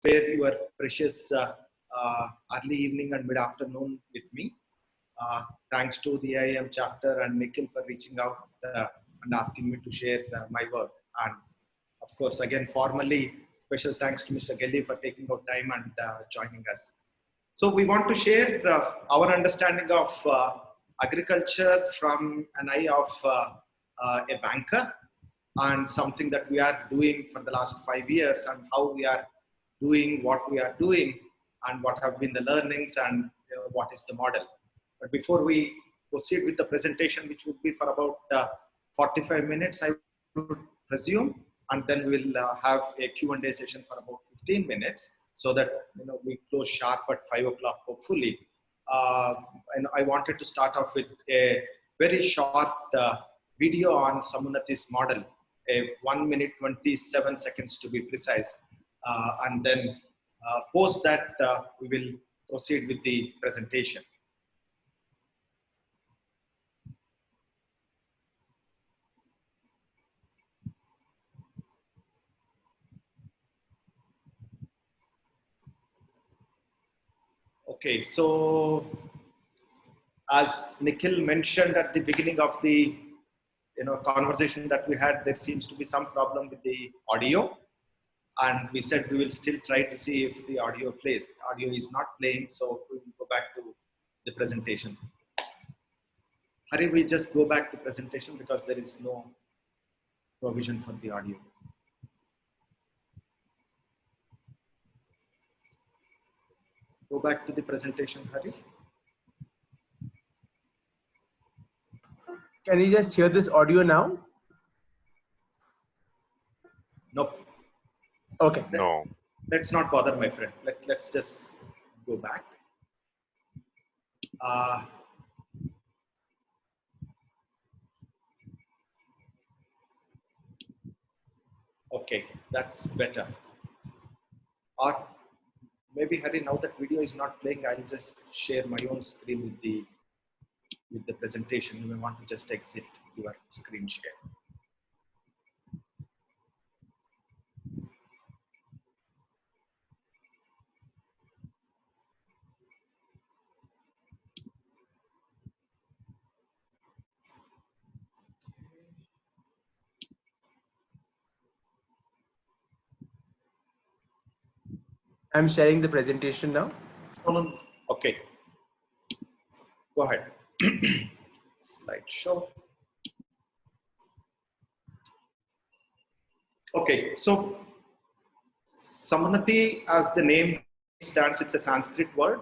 spare your precious early evening and mid-afternoon with me. Thanks to the IIM chapter and Nikhil for reaching out and asking me to share my work. And of course, again, formally, special thanks to Mr. Gelli for taking out time and joining us. So we want to share our understanding of agriculture from an eye of a banker, and something that we are doing for the last 5 years, and how we are doing what we are doing, and what have been the learnings, and what is the model. But before we proceed with the presentation, which would be for about 45 minutes, I would presume, and then we'll have a Q&A session for about 15 minutes, so that we close sharp at 5 o'clock, hopefully. And I wanted to start off with a very short video on Samunati's model, a 1 minute 27 seconds to be precise, and then post that we will proceed with the presentation. Okay, so as Nikhil mentioned at the beginning of the conversation that we had, there seems to be some problem with the audio, and we said we will still try to see if the audio plays. Audio is not playing, so we will go back to the presentation. Hari, we just go back to presentation because there is no provision for the audio. Go back to the presentation, Hari. Can you just hear this audio now? Nope. Okay. No. Let's not bother, my friend. Let's just go back. Okay, that's better. Or maybe, Hari, now that video is not playing, I'll just share my own screen with the presentation. You may want to just exit your screen share. I'm sharing the presentation now. Okay. Go ahead. Slideshow. Okay, so Samunati, as the name stands, it's a Sanskrit word.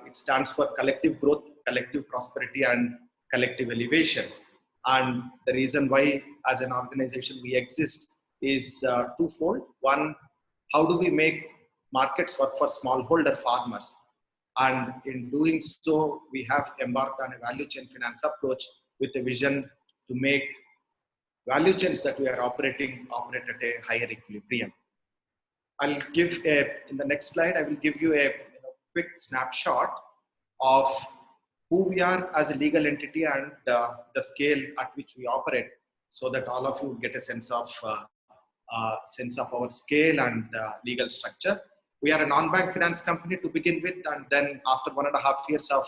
It stands for collective growth, collective prosperity, and collective elevation. And the reason why, as an organization, we exist is twofold. One, how do we make markets work for smallholder farmers? And in doing so, we have embarked on a value chain finance approach with a vision to make value chains that we are operating operate at a higher equilibrium. I'll give in the next slide, I will give you a quick snapshot of who we are as a legal entity and the scale at which we operate, so that all of you get a sense of our scale and legal structure. We are a non-bank finance company to begin with, and then after 1.5 years of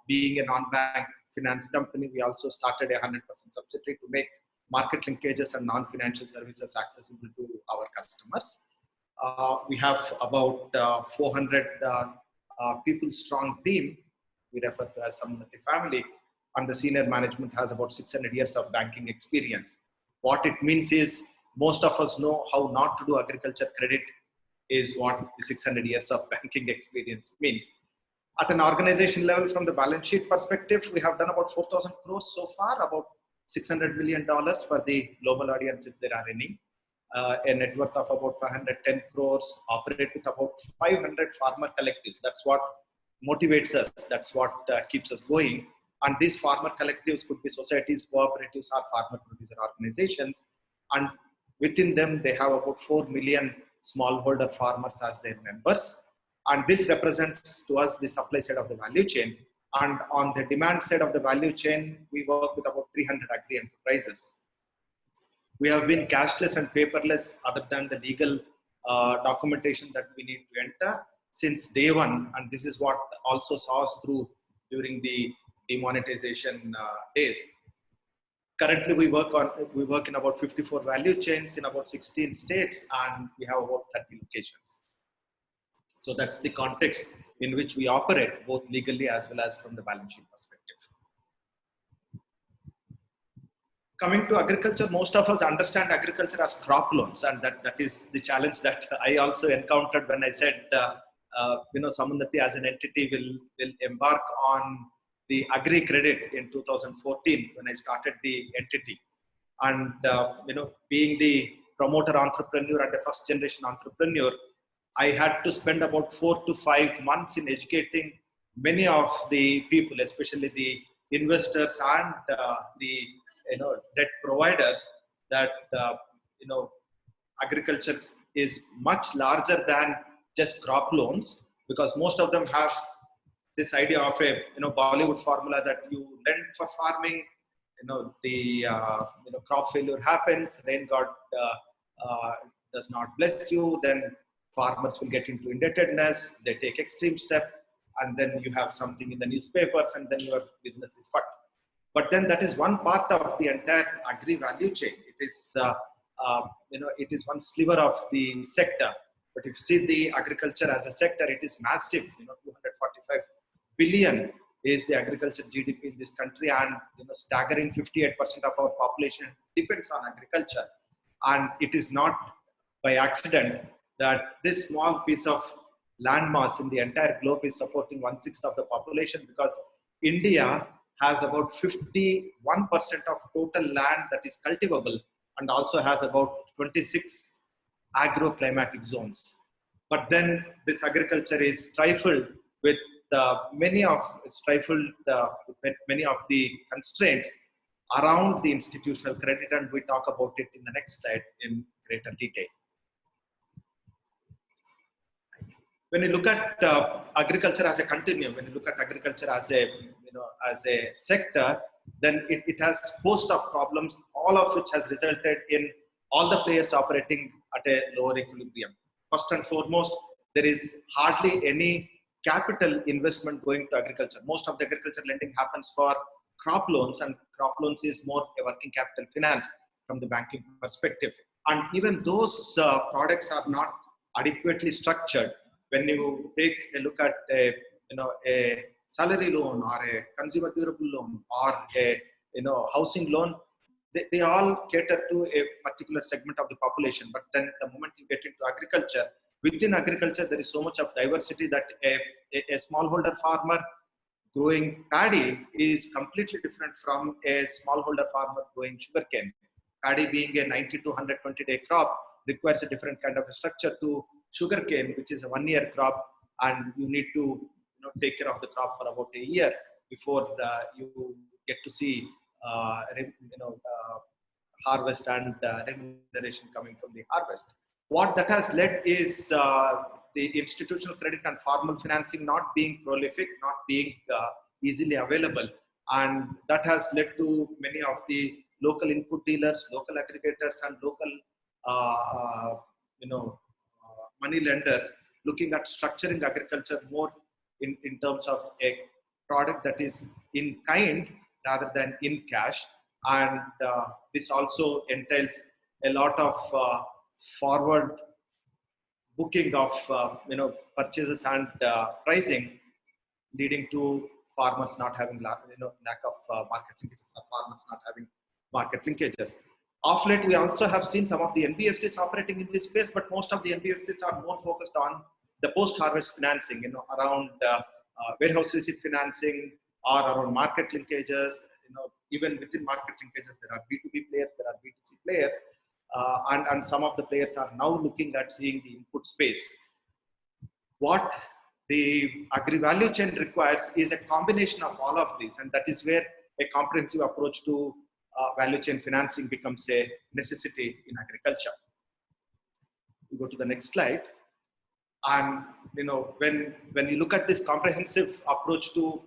being a non-bank finance company, we also started a 100% subsidiary to make market linkages and non-financial services accessible to our customers. We have about 400 people strong team. We refer to as Samunati family, and the senior management has about 600 years of banking experience. What it means is, most of us know how not to do agriculture credit is what the 600 years of banking experience means. At an organization level, from the balance sheet perspective, we have done about 4,000 crores so far, about $600 million for the global audience, if there are any. A net worth of about 510 crores, operate with about 500 farmer collectives. That's what motivates us. That's what keeps us going. And these farmer collectives could be societies, cooperatives, or farmer producer organizations. And within them, they have about 4 million smallholder farmers as their members. And this represents to us the supply side of the value chain. And on the demand side of the value chain, we work with about 300 agri enterprises. We have been cashless and paperless, other than the legal documentation that we need to enter since day one. And this is what also saw us through during the demonetization days. Currently, we work in about 54 value chains in about 16 states, and we have about 30 locations. So that's the context in which we operate, both legally as well as from the balance sheet perspective. Coming to agriculture, most of us understand agriculture as crop loans, and that is the challenge that I also encountered when I said, Samundati as an entity will embark on the agri credit in 2014 when I started the entity. And being the promoter entrepreneur and a first generation entrepreneur, I had to spend about 4 to 5 months in educating many of the people, especially the investors and the debt providers, that agriculture is much larger than just crop loans, because most of them have this idea of a Bollywood formula that you lend for farming, the crop failure happens, rain god does not bless you, then farmers will get into indebtedness, they take extreme step, and then you have something in the newspapers, and then your business is fucked. But then that is one part of the entire agri value chain. It is, it is one sliver of the sector. But if you see the agriculture as a sector, it is massive. 245 billion is the agriculture GDP in this country, and staggering 58% of our population depends on agriculture. And it is not by accident that this small piece of landmass in the entire globe is supporting 1/6 of the population, because India has about 51% of total land that is cultivable, and also has about 26 agroclimatic zones. But then this agriculture is stifled with many of the constraints around the institutional credit, and we talk about it in the next slide in greater detail. When you look at agriculture as a continuum, when you look at agriculture as a sector, then it has a host of problems, all of which has resulted in all the players operating at a lower equilibrium. First and foremost, there is hardly any capital investment going to agriculture. Most of the agriculture lending happens for crop loans, and crop loans is more a working capital finance from the banking perspective. And even those products are not adequately structured. When you take a look at a salary loan or a consumer durable loan or a housing loan, they all cater to a particular segment of the population. But then the moment you get into agriculture, within agriculture, there is so much of diversity that a smallholder farmer growing paddy is completely different from a smallholder farmer growing sugarcane. Paddy being a 90 to 120-day crop requires a different kind of a structure to sugarcane, which is a 1-year crop, and you need to take care of the crop for about a year before you get to see harvest and remuneration coming from the harvest. What that has led is the institutional credit and formal financing not being prolific, not being easily available, and that has led to many of the local input dealers, local aggregators, and local money lenders looking at structuring agriculture more in terms of a product that is in kind rather than in cash. And this also entails a lot of forward booking of purchases and pricing, leading to farmers not having lack of market linkages, or farmers not having market linkages. Of late, we also have seen some of the NBFCs operating in this space, but most of the NBFCs are more focused on the post-harvest financing, around warehouse receipt financing or around market linkages. Even within market linkages, there are B2B players, there are B2C players, and some of the players are now looking at seeing the input space. What the agri-value chain requires is a combination of all of these, and that is where a comprehensive approach to value chain financing becomes a necessity in agriculture. We go to the next slide. And when you look at this comprehensive approach to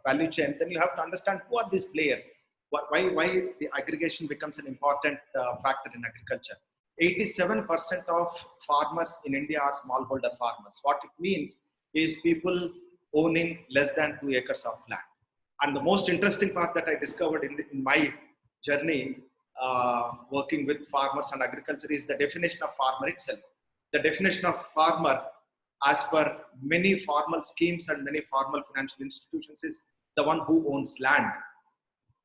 value chain, then you have to understand who are these players, why the aggregation becomes an important factor in agriculture. 87% of farmers in India are smallholder farmers. What it means is people owning less than 2 acres of land. And the most interesting part that I discovered in my journey working with farmers and agriculture is the definition of farmer itself. The definition of farmer, as per many formal schemes and many formal financial institutions, is the one who owns land.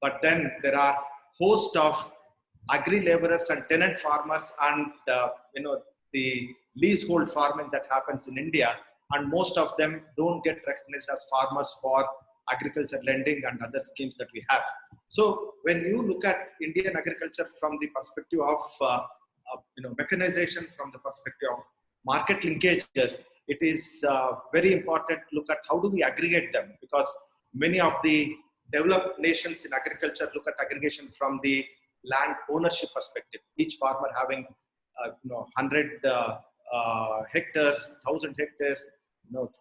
But then there are host of agri-laborers and tenant farmers and the leasehold farming that happens in India, and most of them don't get recognized as farmers for agriculture lending and other schemes that we have. So when you look at Indian agriculture from the perspective of mechanization, from the perspective of market linkages, it is very important to look at how do we aggregate them, because many of the developed nations in agriculture look at aggregation from the land ownership perspective. Each farmer having 100 hectares, 1,000 hectares,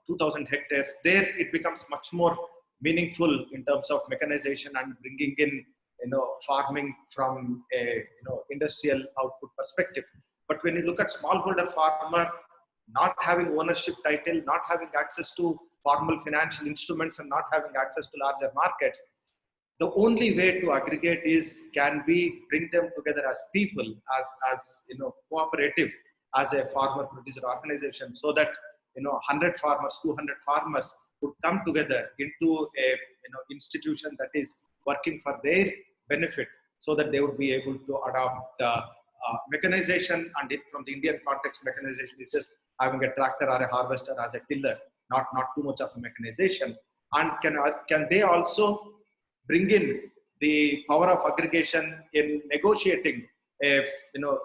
2,000 hectares. There it becomes much more meaningful in terms of mechanization and bringing in farming from a industrial output perspective. But when you look at smallholder farmer, not having ownership title, not having access to formal financial instruments, and not having access to larger markets, the only way to aggregate is, can we bring them together as people, as cooperative, as a farmer producer organization, so that 100 farmers, 200 farmers would come together into a institution that is working for their benefit, so that they would be able to adopt mechanization. And from the Indian context, mechanization is just having a tractor or a harvester as a tiller, not too much of a mechanization. And can they also bring in the power of aggregation in negotiating a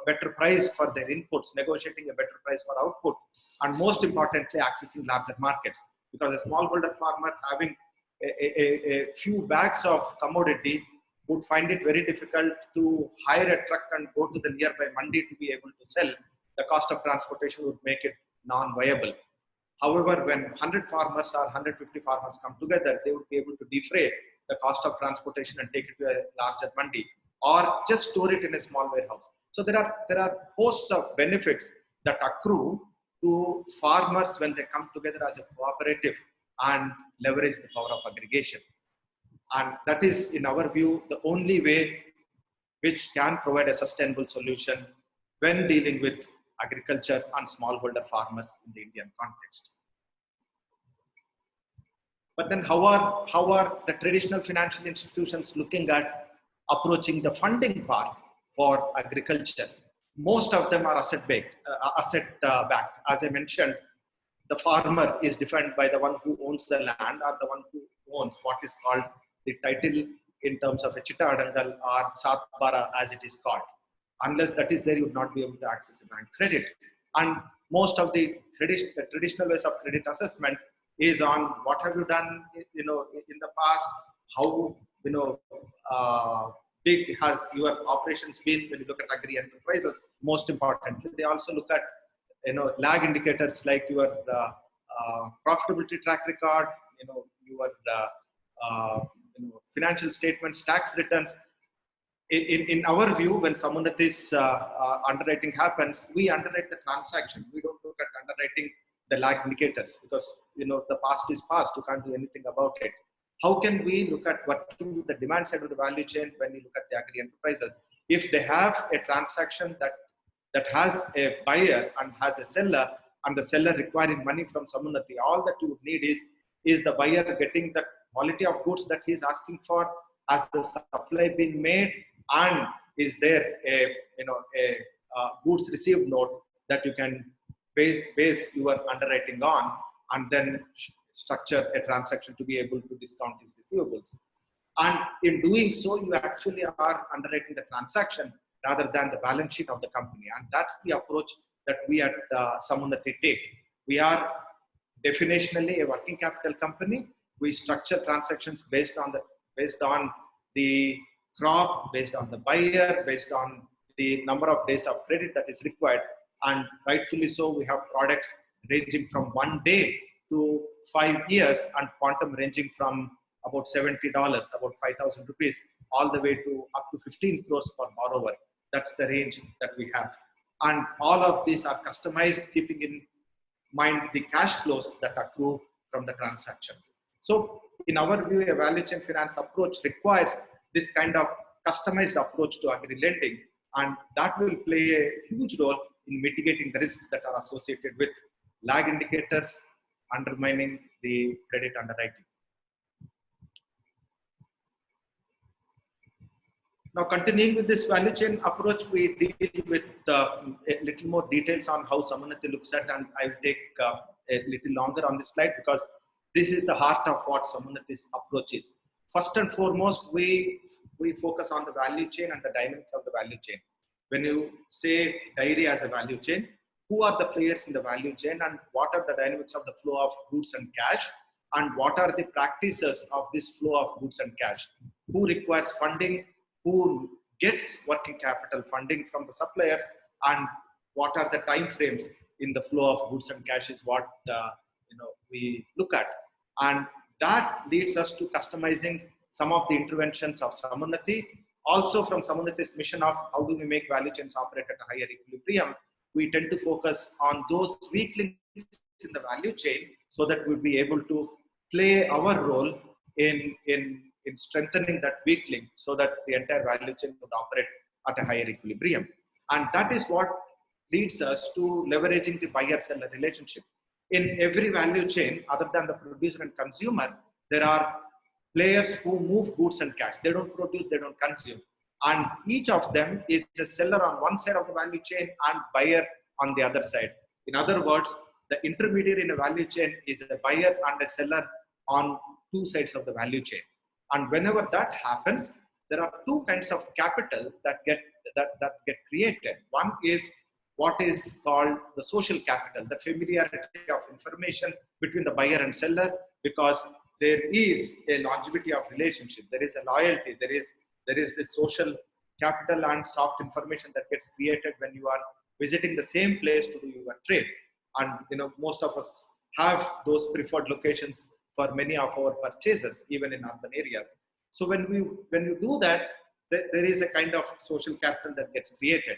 better price for their inputs, negotiating a better price for output, and most importantly, accessing larger markets. Because a smallholder farmer having a few bags of commodity would find it very difficult to hire a truck and go to the nearby mandi to be able to sell. The cost of transportation would make it non-viable. However, when 100 farmers or 150 farmers come together, they would be able to defray the cost of transportation and take it to a larger mandi, or just store it in a small warehouse. So there are hosts of benefits that accrue to farmers when they come together as a cooperative and leverage the power of aggregation. And that is, in our view, the only way which can provide a sustainable solution when dealing with agriculture and smallholder farmers in the Indian context. But then how are the traditional financial institutions looking at approaching the funding part for agriculture? Most of them are asset backed. As I mentioned, the farmer is defined by the one who owns the land, or the one who owns what is called the title in terms of a chitta adangal or satbara, as it is called. Unless that is there, you would not be able to access a bank credit. And most of the traditional ways of credit assessment is on what have you done in the past, how big has your operations been when you look at agri enterprises. Most importantly, they also look at lag indicators like your profitability track record, your financial statements, tax returns. In our view, when someone that is underwriting happens, we underwrite the transaction. We don't look at underwriting the lag indicators, because the past is past. You can't do anything about it. How can we look at working with the demand side of the value chain when we look at the agri enterprises? If they have a transaction that has a buyer and has a seller, and the seller requiring money from someone, all that you would need is the buyer getting the quality of goods that he is asking for, has the supply been made, and is there a goods received note that you can base your underwriting on, and then structure a transaction to be able to discount his receivables. And in doing so, you actually are underwriting the transaction rather than the balance sheet of the company. And that's the approach that we at Samounnati take. We are definitionally a working capital company. We structure transactions based on the crop, based on the buyer, based on the number of days of credit that is required. And rightfully so, we have products ranging from 1 day to 5 years, and quantum ranging from about $70, about 5,000 rupees, all the way to up to 15 crores per borrower. That's the range that we have. And all of these are customized, keeping in mind the cash flows that accrue from the transactions. So in our view, a value chain finance approach requires this kind of customized approach to agri lending, and that will play a huge role in mitigating the risks that are associated with lag indicators undermining the credit underwriting. Now, continuing with this value chain approach, we deal with a little more details on how Samannathy looks at, and I'll take a little longer on this slide because this is the heart of what Samannathy's approach is. First and foremost, we focus on the value chain and the dynamics of the value chain. When you say dairy as a value chain, who are the players in the value chain and what are the dynamics of the flow of goods and cash, and what are the practices of this flow of goods and cash? Who requires funding? Who gets working capital funding from the suppliers, and what are the time frames in the flow of goods and cash is what we look at, and that leads us to customizing some of the interventions of Samannathy. Also, from Samannathy's mission of how do we make value chains operate at a higher equilibrium, we tend to focus on those weak links in the value chain so that we'll be able to play our role in strengthening that weak link so that the entire value chain would operate at a higher equilibrium. And that is what leads us to leveraging the buyer-seller relationship. In every value chain, other than the producer and consumer, there are players who move goods and cash. They don't produce, they don't consume. And each of them is a seller on one side of the value chain and buyer on the other side. In other words, the intermediary in a value chain is a buyer and a seller on two sides of the value chain. And whenever that happens, there are two kinds of capital that get created. One is what is called the social capital, the familiarity of information between the buyer and seller, because there is a longevity of relationship, there is a loyalty, there is this social capital and soft information that gets created when you are visiting the same place to do your trade. And most of us have those preferred locations for many of our purchases, even in urban areas. So when you do that, there is a kind of social capital that gets created.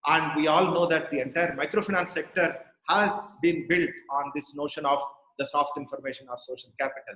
And we all know that the entire microfinance sector has been built on this notion of the soft information or social capital.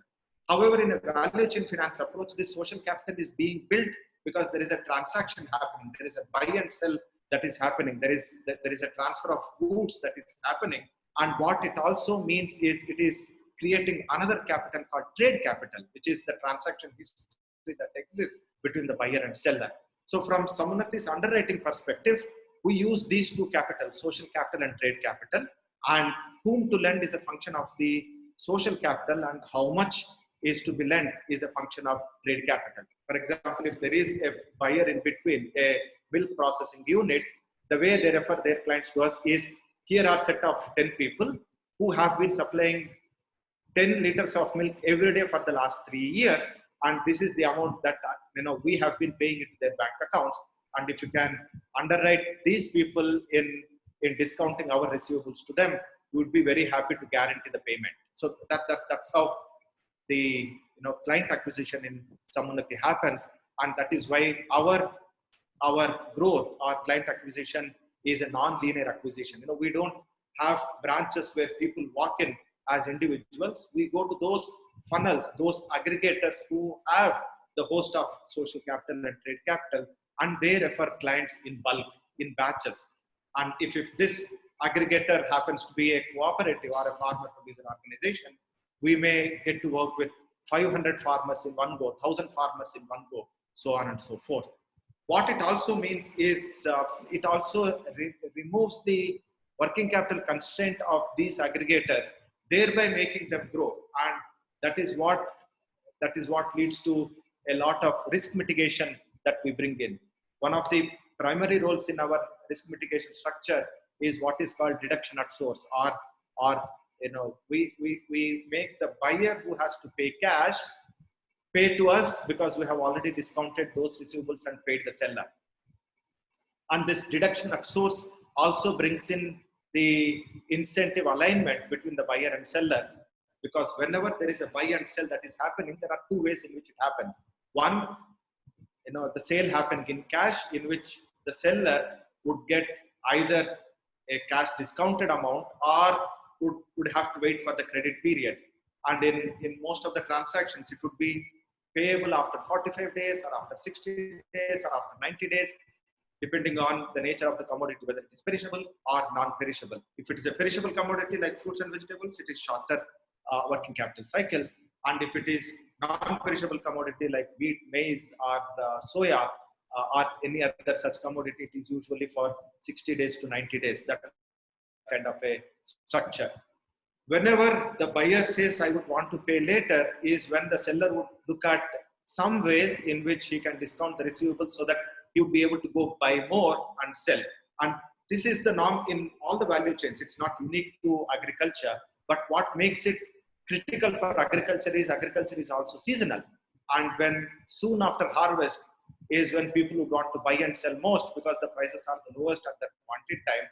However, in a value chain finance approach, this social capital is being built because there is a transaction happening. There is a buy and sell that is happening. There is a transfer of goods that is happening. And what it also means is it is creating another capital called trade capital, which is the transaction history that exists between the buyer and seller. So from Samannathy's underwriting perspective, we use these two capitals, social capital and trade capital, and whom to lend is a function of the social capital, and how much is to be lent is a function of trade capital. For example, if there is a buyer in between, a milk processing unit, the way they refer their clients to us is, here are a set of 10 people who have been supplying 10 liters of milk every day for the last 3 years, and this is the amount that we have been paying into their bank accounts. And if you can underwrite these people in discounting our receivables to them, we would be very happy to guarantee the payment. So that's how the client acquisition in Samannathy happens, and that is why our growth, our client acquisition is a non-linear acquisition. We don't have branches where people walk in as individuals. We go to those funnels, those aggregators who have the host of social capital and trade capital, and they refer clients in bulk, in batches. And if this aggregator happens to be a cooperative or a farmer producer organization, we may get to work with 500 farmers in one go, 1,000 farmers in one go, so on and so forth. What it also means is it also removes the working capital constraint of these aggregators, thereby making them grow. And that is what leads to a lot of risk mitigation that we bring in. One of the primary roles in our risk mitigation structure is what is called deduction at source, or we make the buyer who has to pay cash pay to us because we have already discounted those receivables and paid the seller. And this deduction at source also brings in the incentive alignment between the buyer and seller, because whenever there is a buy and sell that is happening, there are two ways in which it happens. One, the sale happening in cash, in which the seller would get either a cash discounted amount or would have to wait for the credit period. And in most of the transactions, it would be payable after 45 days or after 60 days or after 90 days, depending on the nature of the commodity, whether it is perishable or non-perishable. If it is a perishable commodity like fruits and vegetables, it is shorter working capital cycles. And if it is non-perishable commodity like wheat, maize, or soya, or any other such commodity, it is usually for 60 days to 90 days. That kind of a structure. Whenever the buyer says, I would want to pay later, is when the seller would look at some ways in which he can discount the receivables so that he would be able to go buy more and sell. And this is the norm in all the value chains. It's not unique to agriculture, but what makes it critical for agriculture is also seasonal. And when soon after harvest is when people would want to buy and sell most, because the prices are the lowest at that point in time.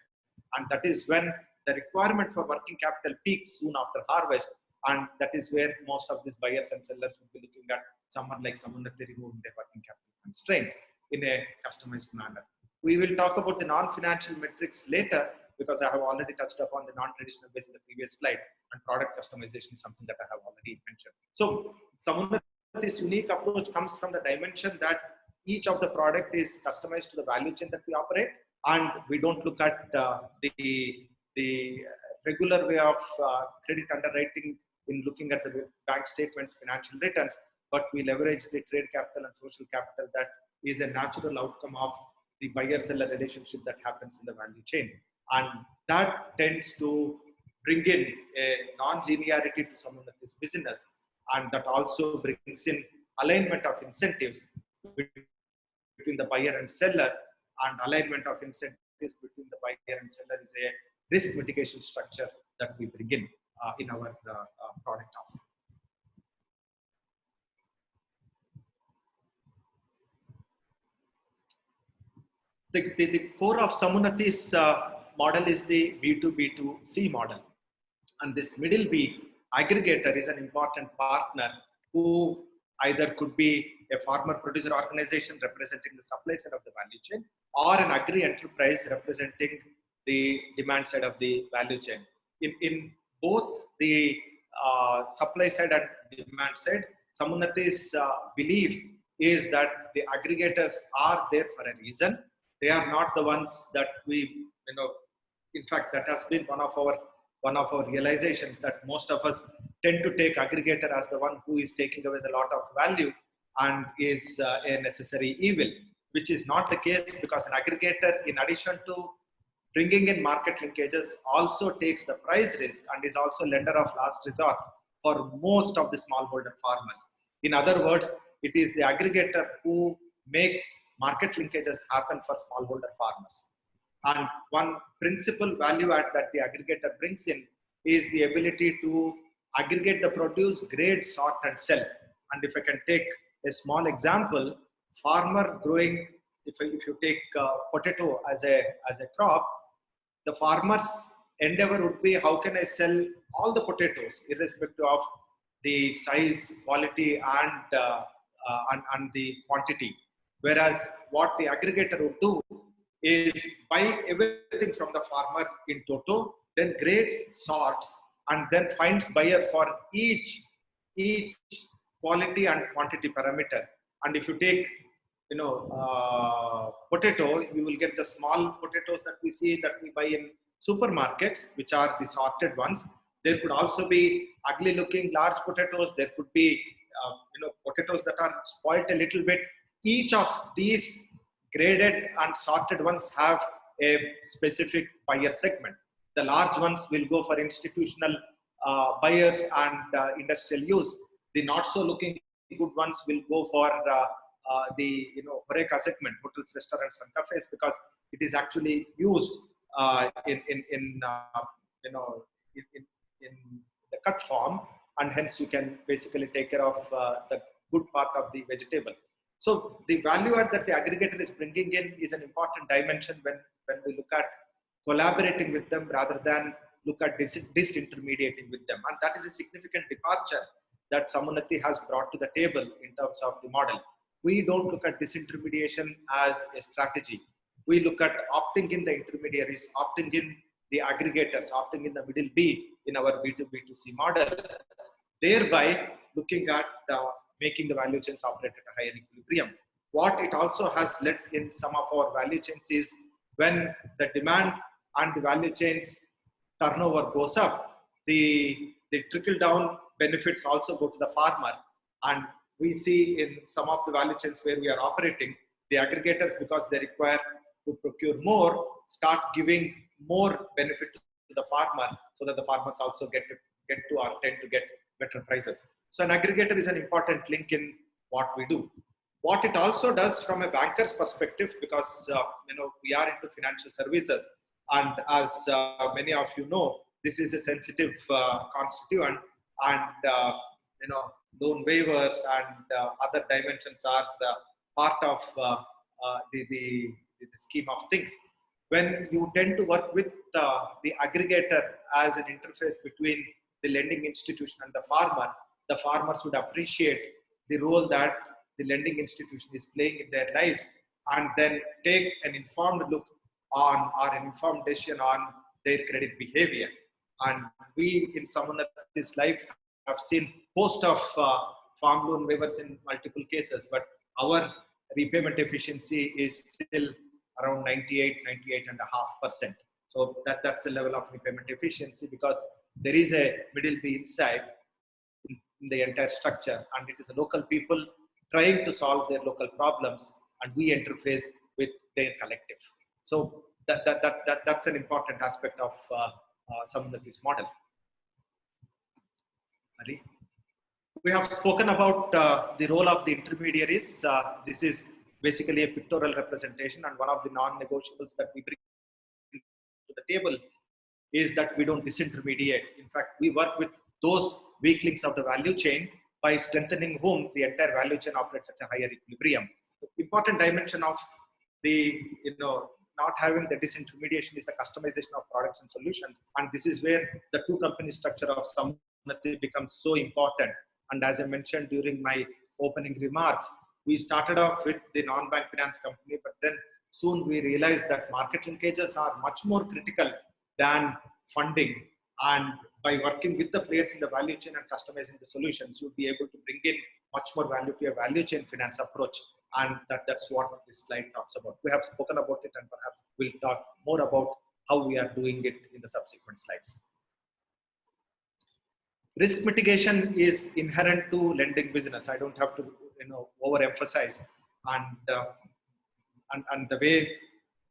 And that is when the requirement for working capital peaks soon after harvest. And that is where most of these buyers and sellers would be looking at someone like Samundati removing their working capital constraint in a customized manner. We will talk about the non-financial metrics later, because I have already touched upon the non-traditional ways in the previous slide, and product customization is something that I have already mentioned. So Samundati's unique approach comes from the dimension that each of the product is customized to the value chain that we operate, and we don't look at the regular way of credit underwriting in looking at the bank statements, financial returns, but we leverage the trade capital and social capital that is a natural outcome of the buyer-seller relationship that happens in the value chain. And that tends to bring in a non-linearity to some of this business, and that also brings in alignment of incentives between the buyer and seller, and alignment of incentives between the buyer and seller is a risk mitigation structure that we bring in our product offering. The core of Samundati's model is the B2B2C model. And this middle B aggregator is an important partner who either could be a farmer producer organization representing the supply side of the value chain, or an agri enterprise representing the demand side of the value chain. In both the supply side and demand side, Samundati's belief is that the aggregators are there for a reason. They are not the ones that we, in fact, that has been one of our realizations, that most of us tend to take aggregator as the one who is taking away a lot of value and is a necessary evil, which is not the case, because an aggregator, in addition to bringing in market linkages, also takes the price risk and is also lender of last resort for most of the smallholder farmers. In other words, it is the aggregator who makes market linkages happen for smallholder farmers. And one principal value add that the aggregator brings in is the ability to aggregate the produce, grade, sort, and sell. And if I can take a small example, farmer growing, if you take potato as a crop, the farmer's endeavor would be, how can I sell all the potatoes, irrespective of the size, quality, and the quantity. Whereas what the aggregator would do is buy everything from the farmer in toto, then grades, sorts, and then finds buyer for each quality and quantity parameter. And if you take potato, you will get the small potatoes that we see, that we buy in supermarkets, which are the sorted ones. There could also be ugly looking large potatoes. There could be potatoes that are spoiled a little bit. Each of these graded and sorted ones have a specific buyer segment. The large ones will go for institutional buyers and industrial use. The not so looking good ones will go for the Horeca segment, hotels, restaurants, and cafes, because it is actually used in the cut form, and hence you can basically take care of the good part of the vegetable. So the value add that the aggregator is bringing in is an important dimension when we look at collaborating with them rather than look at disintermediating with them. And that is a significant departure that Samundati has brought to the table in terms of the model. We don't look at disintermediation as a strategy. We look at opting in the intermediaries, opting in the aggregators, opting in the middle B in our B2B2C model, thereby looking at making the value chains operate at a higher equilibrium. What it also has led in some of our value chains is when the demand and the value chains turnover goes up, the trickle down benefits also go to the farmer. And we see in some of the value chains where we are operating, the aggregators, because they require to procure more, start giving more benefit to the farmer, so that the farmers also get to or tend to get better prices. So an aggregator is an important link in what we do. What it also does from a banker's perspective, because we are into financial services, and as many of you know, this is a sensitive constituent, and loan waivers and other dimensions are the part of the scheme of things. When you tend to work with the aggregator as an interface between the lending institution and the farmers would appreciate the role that the lending institution is playing in their lives, and then take an informed look on or an informed decision on their credit behavior. And we in Samannathi's life have seen host of farm loan waivers in multiple cases, but our repayment efficiency is still around 98.5%. So that's the level of repayment efficiency, because there is a middle B inside in the entire structure, and it is the local people trying to solve their local problems, and we interface with their collective. So that's an important aspect of Samannathi's model. Hari? We have spoken about the role of the intermediaries. This is basically a pictorial representation, and one of the non-negotiables that we bring to the table is that we don't disintermediate. In fact, we work with those weak links of the value chain, by strengthening whom the entire value chain operates at a higher equilibrium. The important dimension of the not having the disintermediation is the customization of products and solutions, and this is where the two company structure of Sammannathi becomes so important. And as I mentioned during my opening remarks, we started off with the non-bank finance company, but then soon we realized that market linkages are much more critical than funding. And by working with the players in the value chain and customizing the solutions, you'll be able to bring in much more value to a value chain finance approach. And that's what this slide talks about. We have spoken about it, and perhaps we'll talk more about how we are doing it in the subsequent slides. Risk mitigation is inherent to lending business. I don't have to overemphasize, and the way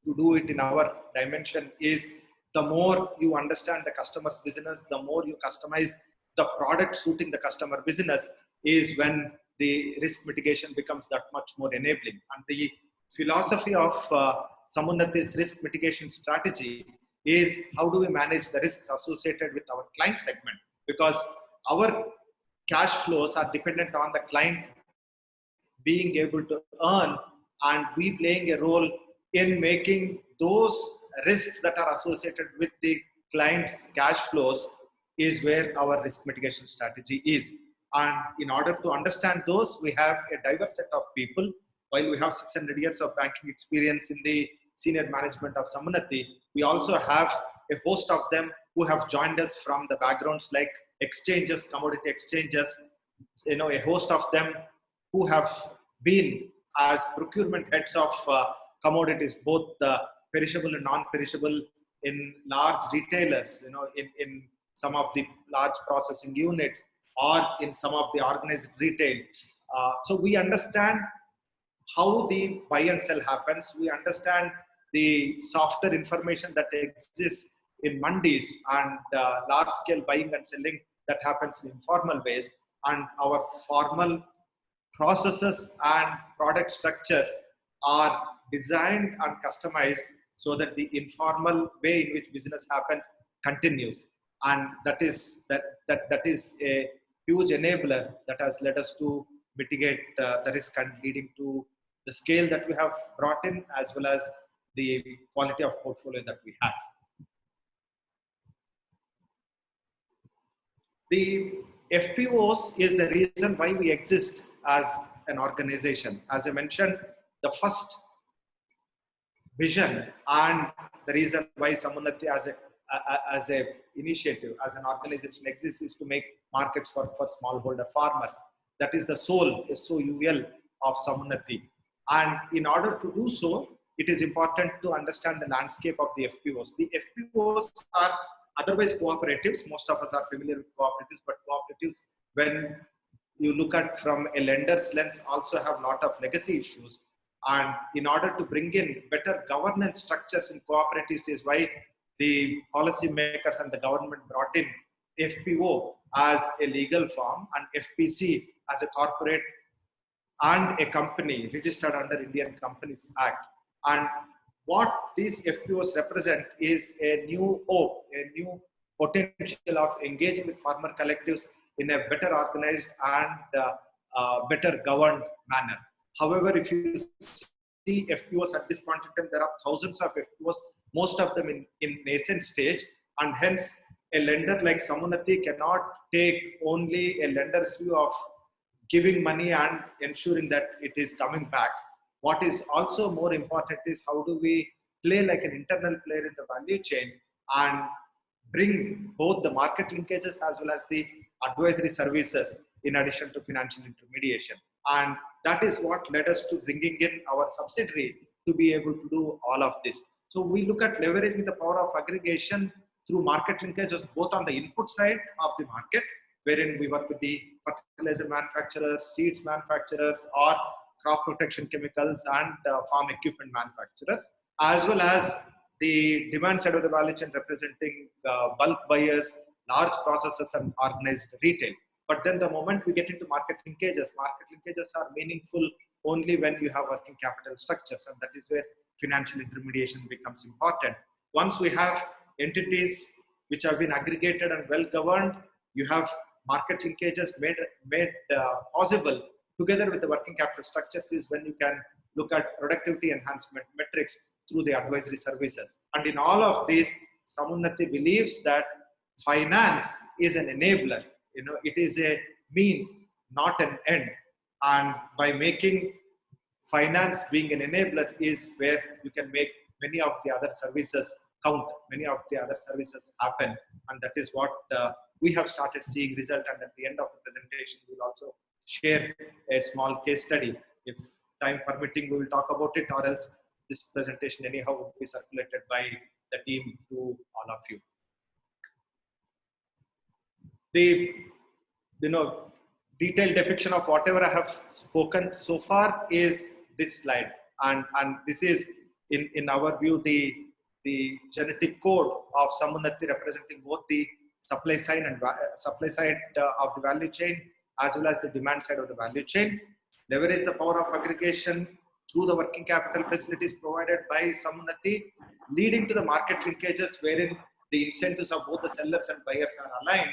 to do it in our dimension is, the more you understand the customer's business, the more you customize the product suiting the customer business, is when the risk mitigation becomes that much more enabling. And the philosophy of Samannathi's risk mitigation strategy is, how do we manage the risks associated with our client segment? Because our cash flows are dependent on the client being able to earn, and we playing a role in making those risks that are associated with the client's cash flows is where our risk mitigation strategy is. And in order to understand those, we have a diverse set of people. While we have 600 years of banking experience in the senior management of Samannathi, we also have a host of them who have joined us from the backgrounds like exchanges, commodity exchanges, a host of them who have been as procurement heads of commodities, both perishable and non-perishable, in large retailers, in some of the large processing units, or in some of the organized retail. So we understand how the buy and sell happens. We understand the softer information that exists in mandis and large scale buying and selling that happens in informal ways. And our formal processes and product structures are designed and customized so that the informal way in which business happens continues. And that is a huge enabler that has led us to mitigate the risk and leading to the scale that we have brought in, as well as the quality of portfolio that we have. The FPOs is the reason why we exist as an organization. As I mentioned, the first vision and the reason why Samunnati as a initiative, as an organization exists is to make markets for smallholder farmers. That is the soul, SOUL of Samunnati. And in order to do so, it is important to understand the landscape of the FPOs. The FPOs are otherwise cooperatives. Most of us are familiar with cooperatives, but cooperatives, when you look at from a lender's lens, also have a lot of legacy issues. And in order to bring in better governance structures in cooperatives is why the policymakers and the government brought in FPO as a legal form and FPC as a corporate and a company registered under Indian Companies Act. And what these FPOs represent is a new hope, a new potential of engaging with farmer collectives in a better organized and better governed manner. However, if you see FPOs at this point in time, there are thousands of FPOs, most of them in nascent stage, and hence a lender like Samunnati cannot take only a lender's view of giving money and ensuring that it is coming back. What is also more important is how do we play like an internal player in the value chain and bring both the market linkages as well as the advisory services in addition to financial intermediation. And that is what led us to bringing in our subsidiary to be able to do all of this. So we look at leveraging the power of aggregation through market linkages, both on the input side of the market, wherein we work with the fertilizer manufacturers, seeds manufacturers, or crop protection chemicals and farm equipment manufacturers, as well as the demand side of the value chain representing bulk buyers, large processors, and organized retail. But then the moment we get into market linkages are meaningful only when you have working capital structures, and that is where financial intermediation becomes important. Once we have entities which have been aggregated and well governed, you have market linkages made possible together with the working capital structures is when you can look at productivity enhancement metrics through the advisory services. And in all of this, Samunnati believes that finance is an enabler. It is a means, not an end. And by making finance being an enabler is where you can make many of the other services count, many of the other services happen. And that is what we have started seeing result. And at the end of the presentation, we'll also share a small case study. If time permitting, we will talk about it, or else this presentation anyhow will be circulated by the team to all of you. The detailed depiction of whatever I have spoken so far is this slide, and this is in our view the genetic code of Samunnati, representing both the supply side and of the value chain as well as the demand side of the value chain. Leverage the power of aggregation through the working capital facilities provided by Samunnati, leading to the market linkages wherein the incentives of both the sellers and buyers are aligned,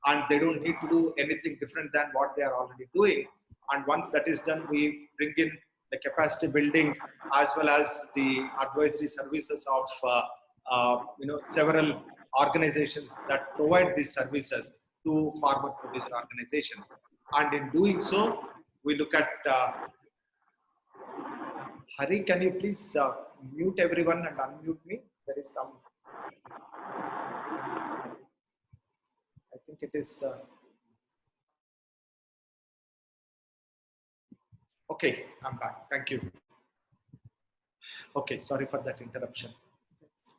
and they don't need to do anything different than what they are already doing. And once that is done, we bring in the capacity building as well as the advisory services of several organizations that provide these services to farmer producer organizations. And in doing so, we look at Hari, can you please mute everyone and unmute me? There is some, I think it is, okay, I'm back, thank you. Okay, sorry for that interruption.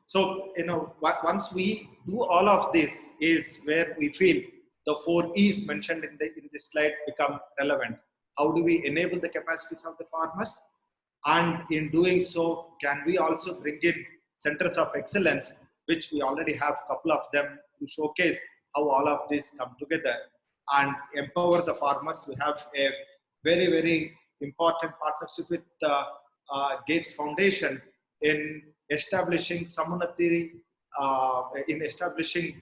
So, once we do all of this is where we feel the 4 E's mentioned in this slide become relevant. How do we enable the capacities of the farmers? And in doing so, can we also bring in centers of excellence, which we already have a couple of them, to showcase how all of this come together and empower the farmers. We have a very, very important partnership with Gates Foundation in establishing Samunnati, in establishing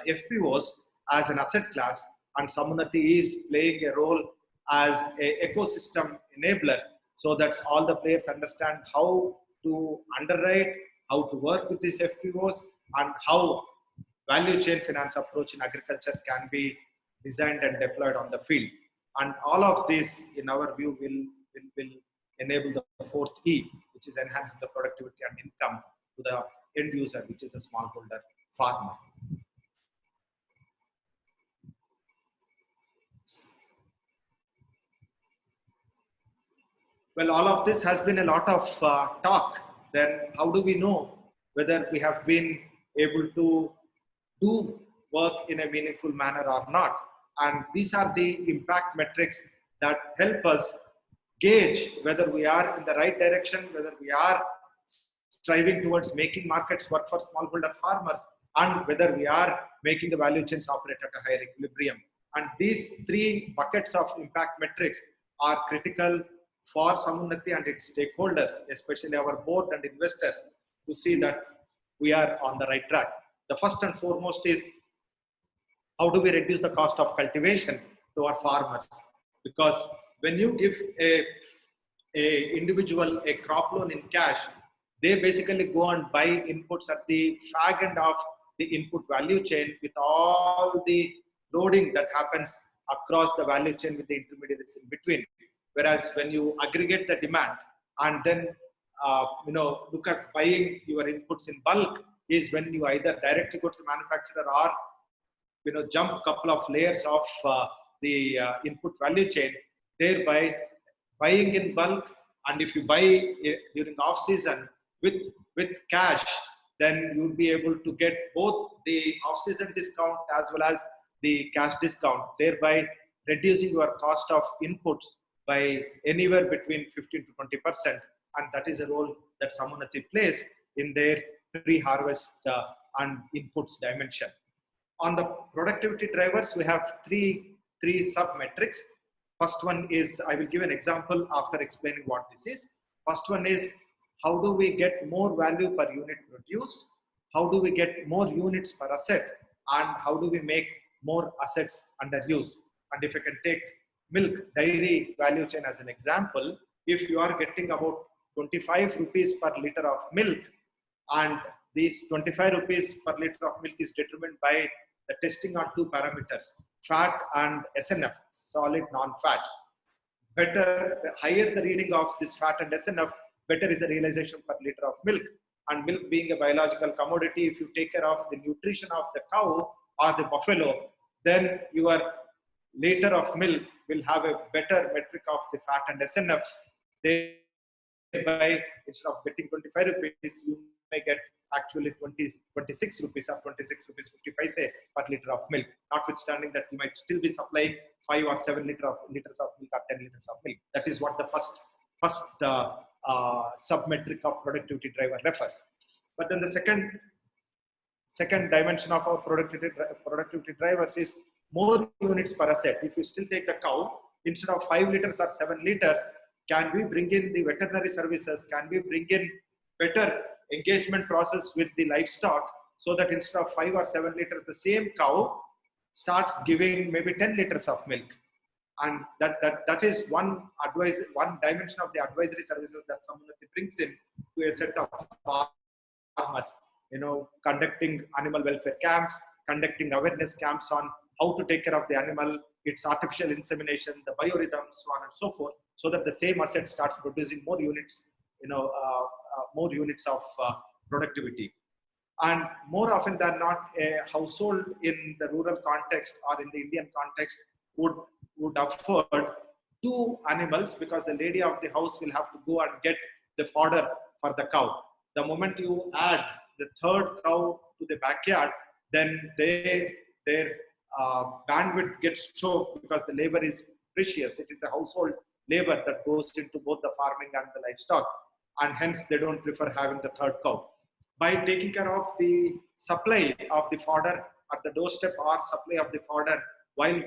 FPOs as an asset class, and Samunnati is playing a role as an ecosystem enabler so that all the players understand how to underwrite, how to work with these FPOs, and how value chain finance approach in agriculture can be designed and deployed on the field. And all of this, in our view, will enable the 4th E, which is enhancing the productivity and income to the end user, which is the smallholder farmer. Well, all of this has been a lot of talk. Then how do we know whether we have been able to do work in a meaningful manner or not? And these are the impact metrics that help us gauge whether we are in the right direction, whether we are striving towards making markets work for smallholder farmers, and whether we are making the value chains operate at a higher equilibrium. And these three buckets of impact metrics are critical for Samunnati and its stakeholders, especially our board and investors, to see that we are on the right track. The first and foremost is, how do we reduce the cost of cultivation to our farmers? Because when you give a individual a crop loan in cash, they basically go and buy inputs at the fag end of the input value chain, with all the loading that happens across the value chain with the intermediaries in between. Whereas when you aggregate the demand and then look at buying your inputs in bulk, is when you either directly go to the manufacturer or jump a couple of layers of the input value chain, thereby buying in bulk. And if you buy during off season with cash, then you'll be able to get both the off season discount as well as the cash discount, thereby reducing your cost of inputs by anywhere between 15 to 20%. And that is a role that Samunnati plays in their pre-harvest and inputs dimension. On the productivity drivers, we have three sub-metrics. First one is, I will give an example after explaining what this is. First one is, how do we get more value per unit produced? How do we get more units per asset? And how do we make more assets under use? And if I can take milk dairy value chain as an example, if you are getting about 25 rupees per liter of milk, and these 25 rupees per liter of milk is determined by the testing on two parameters, fat and SNF, solid non-fats. The higher the reading of this fat and SNF, better is the realization per liter of milk. And milk being a biological commodity, if you take care of the nutrition of the cow or the buffalo, then your liter of milk will have a better metric of the fat and SNF. Thereby, instead of getting 25 rupees, you may get actually 26 rupees or 26 rupees 50 paise per liter of milk, notwithstanding that you might still be supplying 5 or 7 liters of milk or 10 liters of milk. That is what the first sub-metric of productivity driver refers. But then the second dimension of our productivity drivers is more units per asset. If you still take the cow, instead of 5 liters or 7 liters, can we bring in the veterinary services? Can we bring in better engagement process with the livestock, so that instead of 5 or 7 liters, the same cow starts giving maybe 10 liters of milk? And that is one dimension of the advisory services that Samunnati brings in to a set of farmers, conducting animal welfare camps, conducting awareness camps on how to take care of the animal, its artificial insemination, the biorhythms, so on and so forth, so that the same asset starts producing more units, more units of productivity. And more often than not, a household in the rural context or in the Indian context would afford 2 animals, because the lady of the house will have to go and get the fodder for the cow. The moment you add the 3rd cow to the backyard, then their bandwidth gets choked, because the labor is precious. It is the household labor that goes into both the farming and the livestock, and hence they don't prefer having the 3rd cow. By taking care of the supply of the fodder at the doorstep, or supply of the fodder while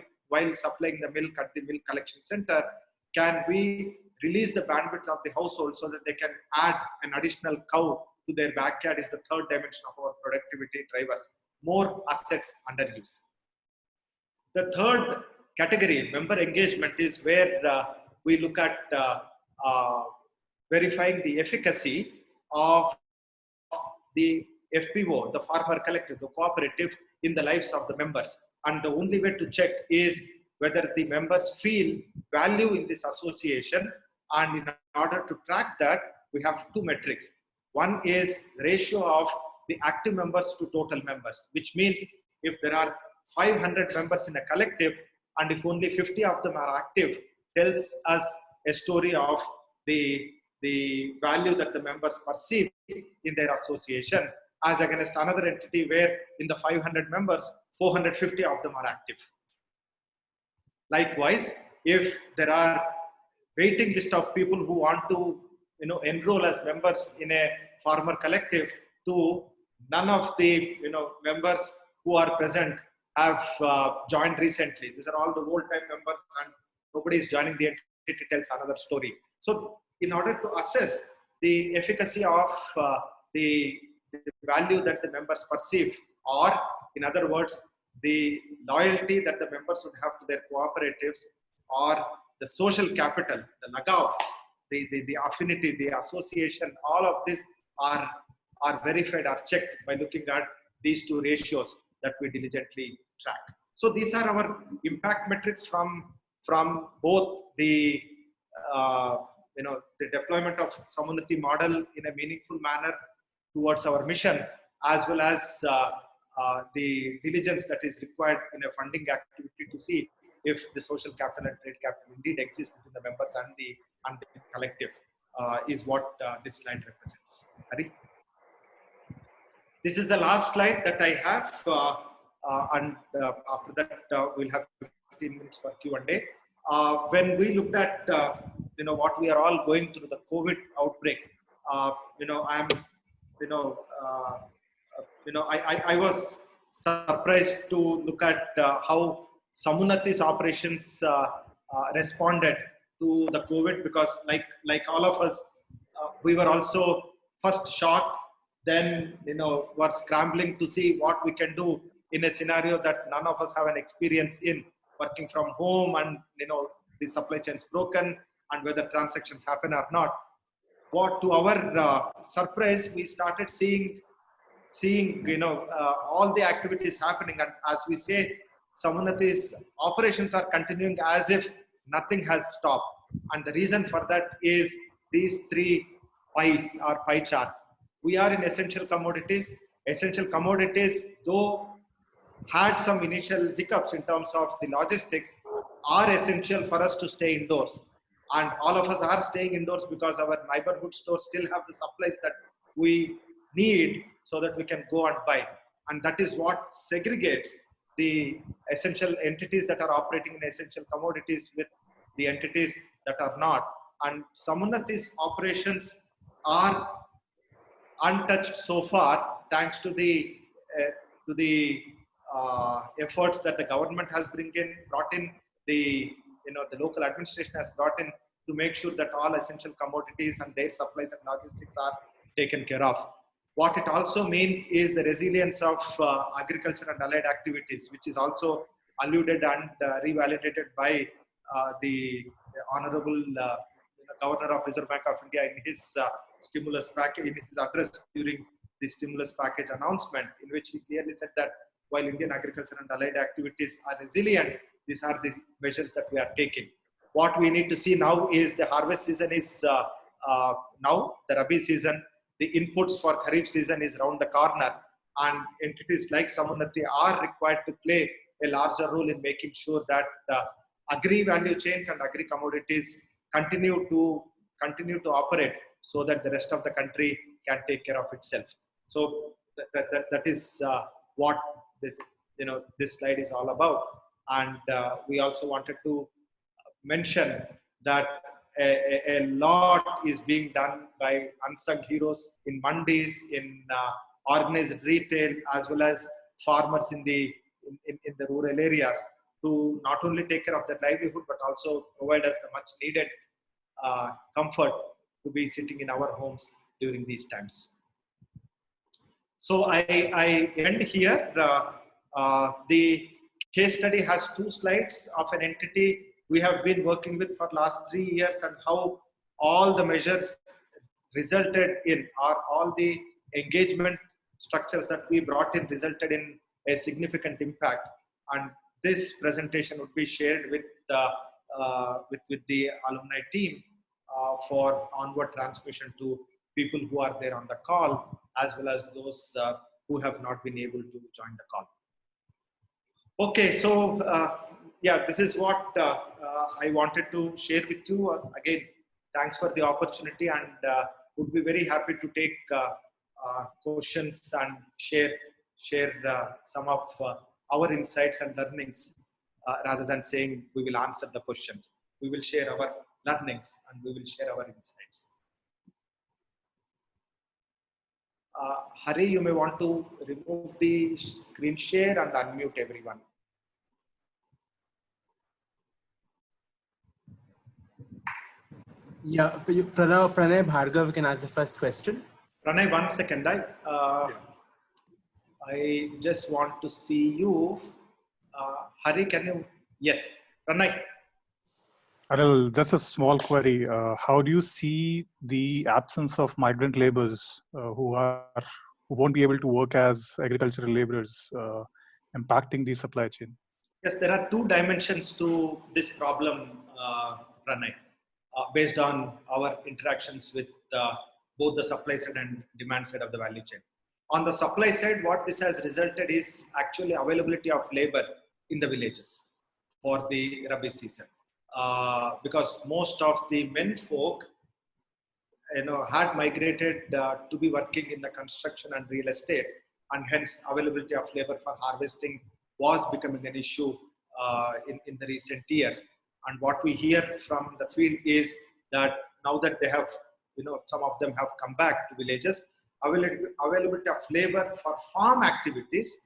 supplying the milk at the milk collection center, can we release the bandwidth of the household so that they can add an additional cow to their backyard? Is the 3rd dimension of our productivity drivers. More assets under use. The 3rd category, member engagement, is where we look at verifying the efficacy of the FPO, the farmer collective, the cooperative, in the lives of the members. And the only way to check is whether the members feel value in this association. And in order to track that, we have two metrics. One is ratio of the active members to total members, which means if there are 500 members in a collective and if only 50 of them are active, tells us a story of the value that the members perceive in their association, as against another entity where in the 500 members, 450 of them are active. Likewise, if there are waiting list of people who want to enroll as members in a farmer collective, to none of the members who are present have joined recently. These are all the old time members and nobody is joining the entity, tells another story. So in order to assess the efficacy of the value that the members perceive, or in other words, the loyalty that the members would have to their cooperatives, or the social capital, the lagav, the affinity, the association, all of this are verified, are checked by looking at these two ratios that we diligently track. So these are our impact metrics from both the the deployment of Samunati model in a meaningful manner towards our mission, as well as the diligence that is required in a funding activity to see if the social capital and trade capital indeed exists between the members and the collective, is what this slide represents. Hari? This is the last slide that I have, and after that we'll have 15 minutes for Q&A. When we looked at what we are all going through, the COVID outbreak, I was surprised to look at how Samunati's operations responded to the COVID, because like all of us, we were also first shocked, then were scrambling to see what we can do in a scenario that none of us have an experience in, working from home, and the supply chains broken, and whether transactions happen or not. What to our surprise, we started seeing all the activities happening, and as we say, Samunati's operations are continuing as if nothing has stopped. And the reason for that is these three pies or pie chart. We are in essential commodities. Essential commodities, though had some initial hiccups in terms of the logistics, are essential for us to stay indoors. And all of us are staying indoors because our neighborhood stores still have the supplies that we need so that we can go and buy. And that is what segregates the essential entities that are operating in essential commodities with the entities that are not. And Samunati's operations are untouched so far, thanks to the efforts that the government has brought in, the local administration has brought in, to make sure that all essential commodities and their supplies and logistics are taken care of. What it also means is the resilience of agriculture and allied activities, which is also alluded and revalidated by the Honorable Governor of Reserve Bank of India in his stimulus package, in his address during the stimulus package announcement, in which he clearly said that while Indian agriculture and allied activities are resilient, these are the measures that we are taking. What we need to see now is the harvest season is now, the Rabi season, the inputs for Kharif season is around the corner, and entities like Samunati are required to play a larger role in making sure that agri value chains and agri commodities continue to operate, so that the rest of the country can take care of itself. So that is what this slide is all about. And we also wanted to mention that a lot is being done by unsung heroes in mandis, in organized retail, as well as farmers in the rural areas, to not only take care of their livelihood, but also provide us the much needed comfort to be sitting in our homes during these times. So I end here. The case study has 2 slides of an entity we have been working with for last 3 years, and how all the measures resulted in, or all the engagement structures that we brought in resulted in a significant impact. And this presentation would be shared with the alumni team for onward transmission to people who are there on the call, as well as those who have not been able to join the call. Okay, so yeah, this is what I wanted to share with you. Again, thanks for the opportunity, and would be very happy to take questions and share some of our insights and learnings, rather than saying we will answer the questions. We will share our learnings and we will share our insights. Hari, you may want to remove the screen share and unmute everyone. Yeah, Pranay Bhargav can ask the first question. Pranay, 1 second. I just want to see you. Hari, can you? Yes, Pranay. Aril, just a small query. How do you see the absence of migrant laborers who won't be able to work as agricultural laborers impacting the supply chain? Yes, there are two dimensions to this problem, Pranay, based on our interactions with both the supply side and demand side of the value chain. On the supply side, what this has resulted is actually availability of labor in the villages for the Rabi season. Because most of the men folk, had migrated to be working in the construction and real estate, and hence availability of labor for harvesting was becoming an issue in the recent years. And what we hear from the field is that now that they have, some of them have come back to villages, availability of labor for farm activities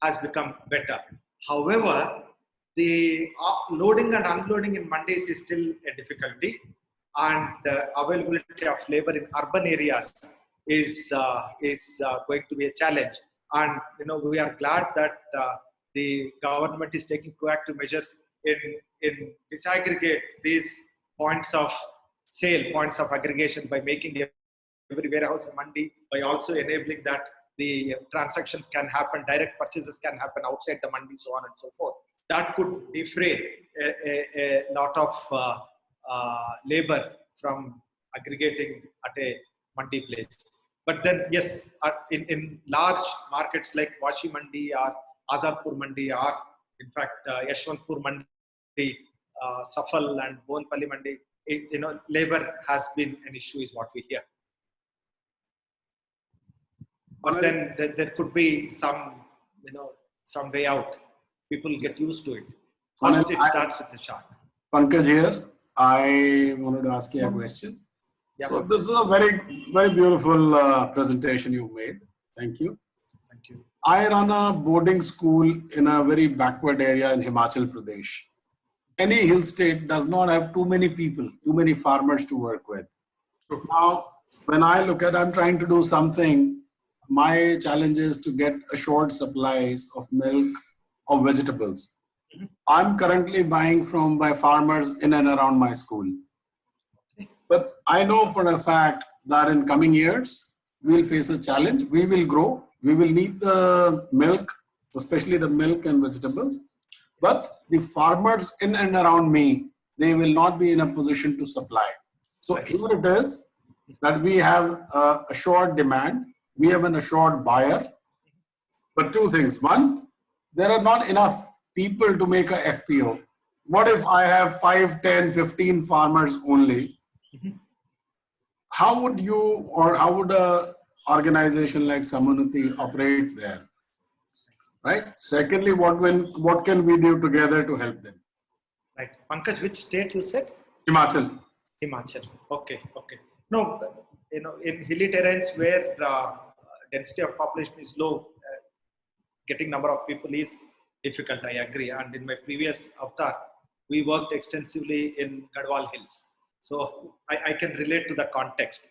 has become better. However, the loading and unloading in mandis is still a difficulty, and availability of labor in urban areas is going to be a challenge. And we are glad that the government is taking proactive measures in disaggregate these points of sale, points of aggregation, by making every warehouse a mandi, by also enabling that the transactions can happen, direct purchases can happen outside the mandi, so on and so forth. That could defray a lot of labor from aggregating at a mandi place. But then, yes, in large markets like Vashi Mandi or Azadpur Mandi, or in fact Yashwantpur Mandi, Safal and Bonpalli Mandi, labor has been an issue, is what we hear. But then there could be some way out. People get used to it. First, it starts with the shark. Pankaj here. I wanted to ask you a question. Yeah. So this is a very, very beautiful presentation you made. Thank you. Thank you. I run a boarding school in a very backward area in Himachal Pradesh. Any hill state does not have too many people, too many farmers to work with. Now, when I look at, I'm trying to do something, my challenge is to get assured supplies of milk or vegetables. I'm currently buying by farmers in and around my school. But I know for a fact that in coming years, we'll face a challenge. We will grow. We will need the milk, especially the milk and vegetables. But the farmers in and around me, they will not be in a position to supply. So here it is that we have assured demand. We have an assured buyer. But two things. One, there are not enough people to make a FPO. What if I have 5, 10, 15 farmers only? How would you, or how would a organization like Samanati operate there? Right? Secondly, what can we do together to help them? Right. Pankaj, which state you said? Himachal. Himachal. Okay. No, in hilly terrains where density of population is low, getting number of people is difficult, I agree. And in my previous avatar, we worked extensively in Gadwal Hills. So I can relate to the context.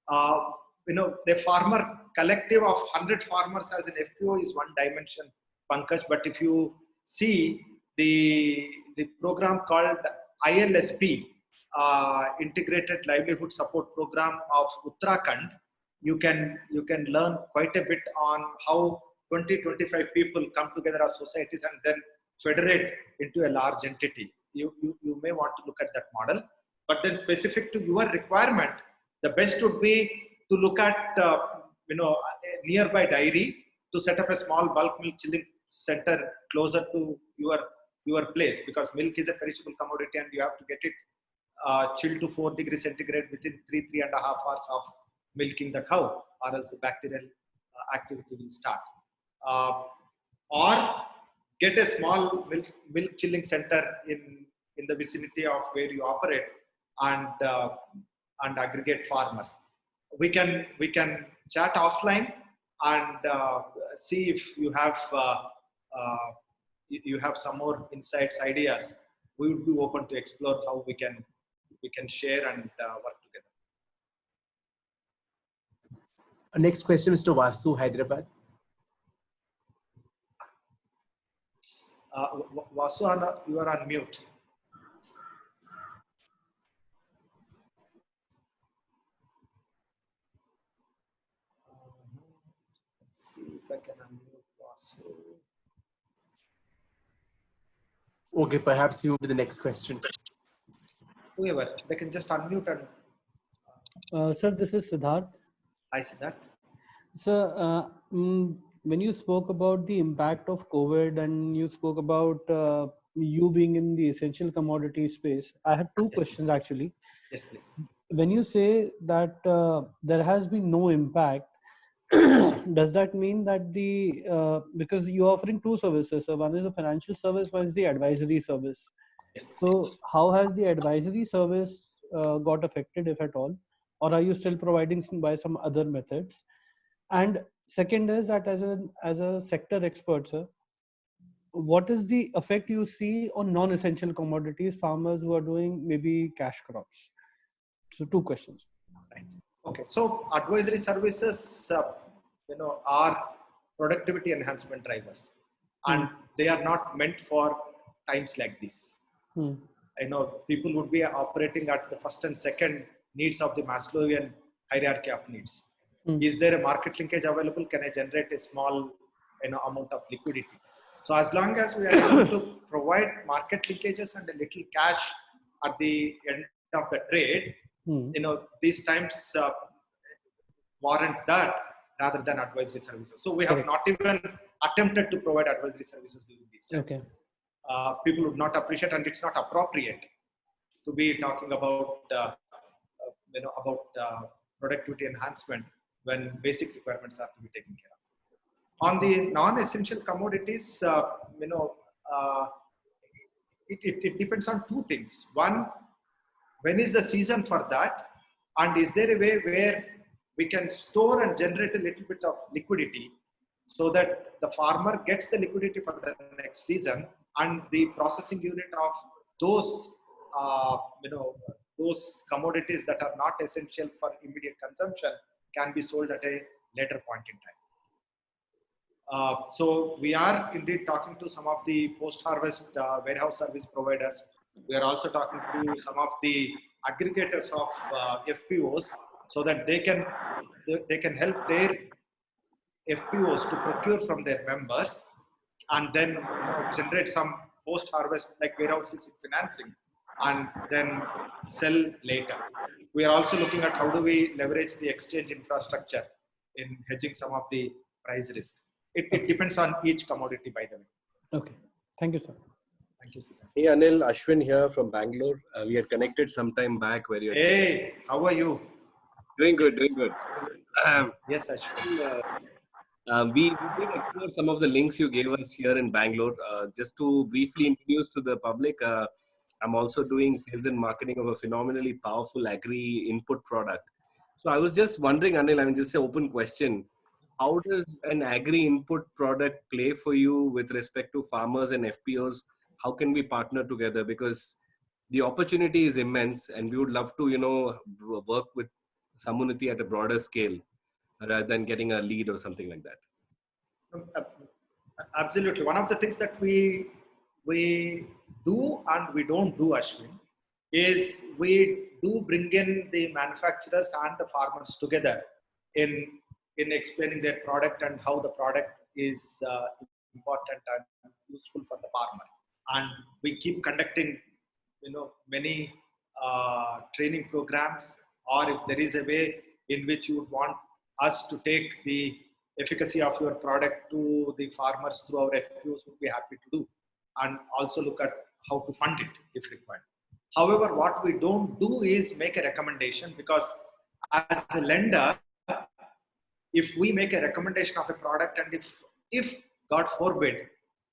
The farmer collective of 100 farmers as an FPO is one dimension, Pankaj. But if you see the program called ILSP, Integrated Livelihood Support Program of Uttarakhand, you can learn quite a bit on how 20-25 people come together as societies and then federate into a large entity. You may want to look at that model. But then specific to your requirement, the best would be to look at a nearby dairy to set up a small bulk milk chilling center closer to your place, because milk is a perishable commodity and you have to get it chilled to 4 degrees centigrade within 3.5 hours of milking the cow, or else the bacterial activity will start. Or get a small milk chilling center in the vicinity of where you operate, and aggregate farmers. We can chat offline and see if you have some more insights, ideas. We would be open to explore how we can share and work together. Next question, Mr. Vasu, Hyderabad. Vasu, you are on mute. Let's see if I can unmute Vasu. Okay, perhaps you move to the next question. Whoever, they can just unmute and. Sir, this is Siddharth. Hi, Siddharth. Sir, when you spoke about the impact of COVID and you spoke about you being in the essential commodity space, I have two questions actually. Yes, please. When you say that there has been no impact, does that mean that because you're offering two services, so one is a financial service, one is the advisory service. Yes. So how has the advisory service got affected, if at all, or are you still providing by some other methods? And second is that as a sector expert, sir, what is the effect you see on non-essential commodities, farmers who are doing maybe cash crops? So two questions. Right. Okay. So advisory services, are productivity enhancement drivers, and they are not meant for times like this. I know people would be operating at the first and second needs of the Maslowian hierarchy of needs. Is there a market linkage available? Can I generate a small amount of liquidity? So as long as we are able to provide market linkages and a little cash at the end of the trade, these times warrant that rather than advisory services. So we have not even attempted to provide advisory services during these times. People would not appreciate, and it's not appropriate to be talking about productivity enhancement when basic requirements are to be taken care of. On the non-essential commodities, it depends on two things. One, when is the season for that, and is there a way where we can store and generate a little bit of liquidity so that the farmer gets the liquidity for the next season, and the processing unit of those those commodities that are not essential for immediate consumption can be sold at a later point in time. So we are indeed talking to some of the post-harvest warehouse service providers. We are also talking to some of the aggregators of FPOs, so that they can help their FPOs to procure from their members and then generate some post-harvest like warehouse receipt financing and then sell later. We are also looking at how do we leverage the exchange infrastructure in hedging some of the price risk. It depends on each commodity, by the way. Okay. Thank you, sir. Thank you, sir. Hey, Anil, Ashwin here from Bangalore. We had connected some time back where you. Hey, how are you? Doing good, doing good. Yes, Ashwin. We did explore some of the links you gave us here in Bangalore. Just to briefly introduce to the public, I'm also doing sales and marketing of a phenomenally powerful agri input product. So I was just wondering, Anil, I mean, just an open question. How does an agri input product play for you with respect to farmers and FPOs? How can we partner together? Because the opportunity is immense and we would love to, work with Sammuniti at a broader scale rather than getting a lead or something like that. Absolutely. One of the things that we do and we don't do, Ashwin, is we do bring in the manufacturers and the farmers together in explaining their product and how the product is important and useful for the farmer. And we keep conducting, many training programs, or if there is a way in which you would want us to take the efficacy of your product to the farmers through our FPOs, would be happy to do, and also look at how to fund it if required. However, what we don't do is make a recommendation, because as a lender, if we make a recommendation of a product, and if God forbid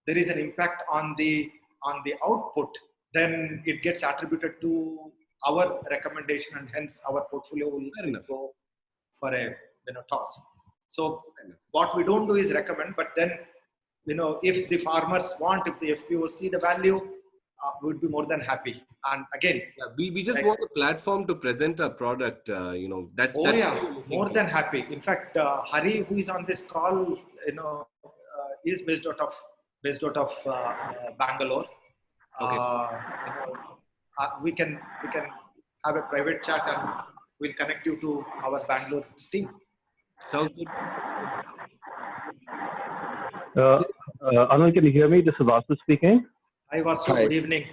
there is an impact on the output, then it gets attributed to our recommendation, and hence our portfolio will go for a toss. So what we don't do is recommend, but then if the farmers want, if the FPOs see the value, we would be more than happy. And again, we just want a platform to present our product. That's more than happy. In fact, Hari, who is on this call, is based out of Bangalore. Okay. we can have a private chat and we'll connect you to our Bangalore team. Sounds good. Anil, can you hear me? This is Vasu speaking. Hi Vasu, good evening.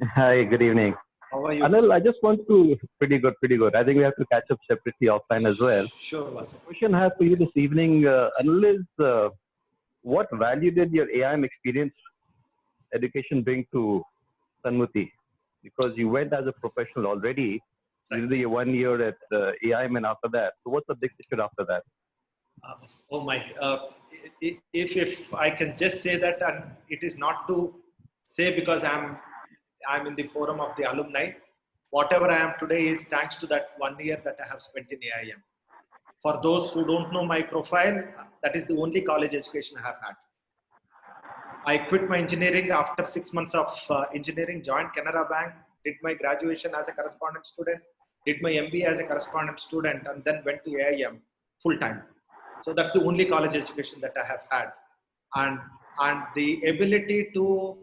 Hi, good evening. How are you? Anil, I just want to, pretty good. I think we have to catch up separately offline as well. Sure, Vasu. The question I have for you this evening, Anil, is what value did your AIM experience education bring to Sanmati? Because you went as a professional already. Right. You did your 1 year at AIM and after that. So what's the big picture after that? Oh my, if I can just say that, and it is not to say because I'm in the forum of the alumni. Whatever I am today is thanks to that 1 year that I have spent in AIM. For those who don't know my profile, that is the only college education I have had. I quit my engineering after 6 months of engineering, joined Canara Bank, did my graduation as a correspondent student, did my MBA as a correspondent student, and then went to AIM full time. So that's the only college education that I have had. And the ability to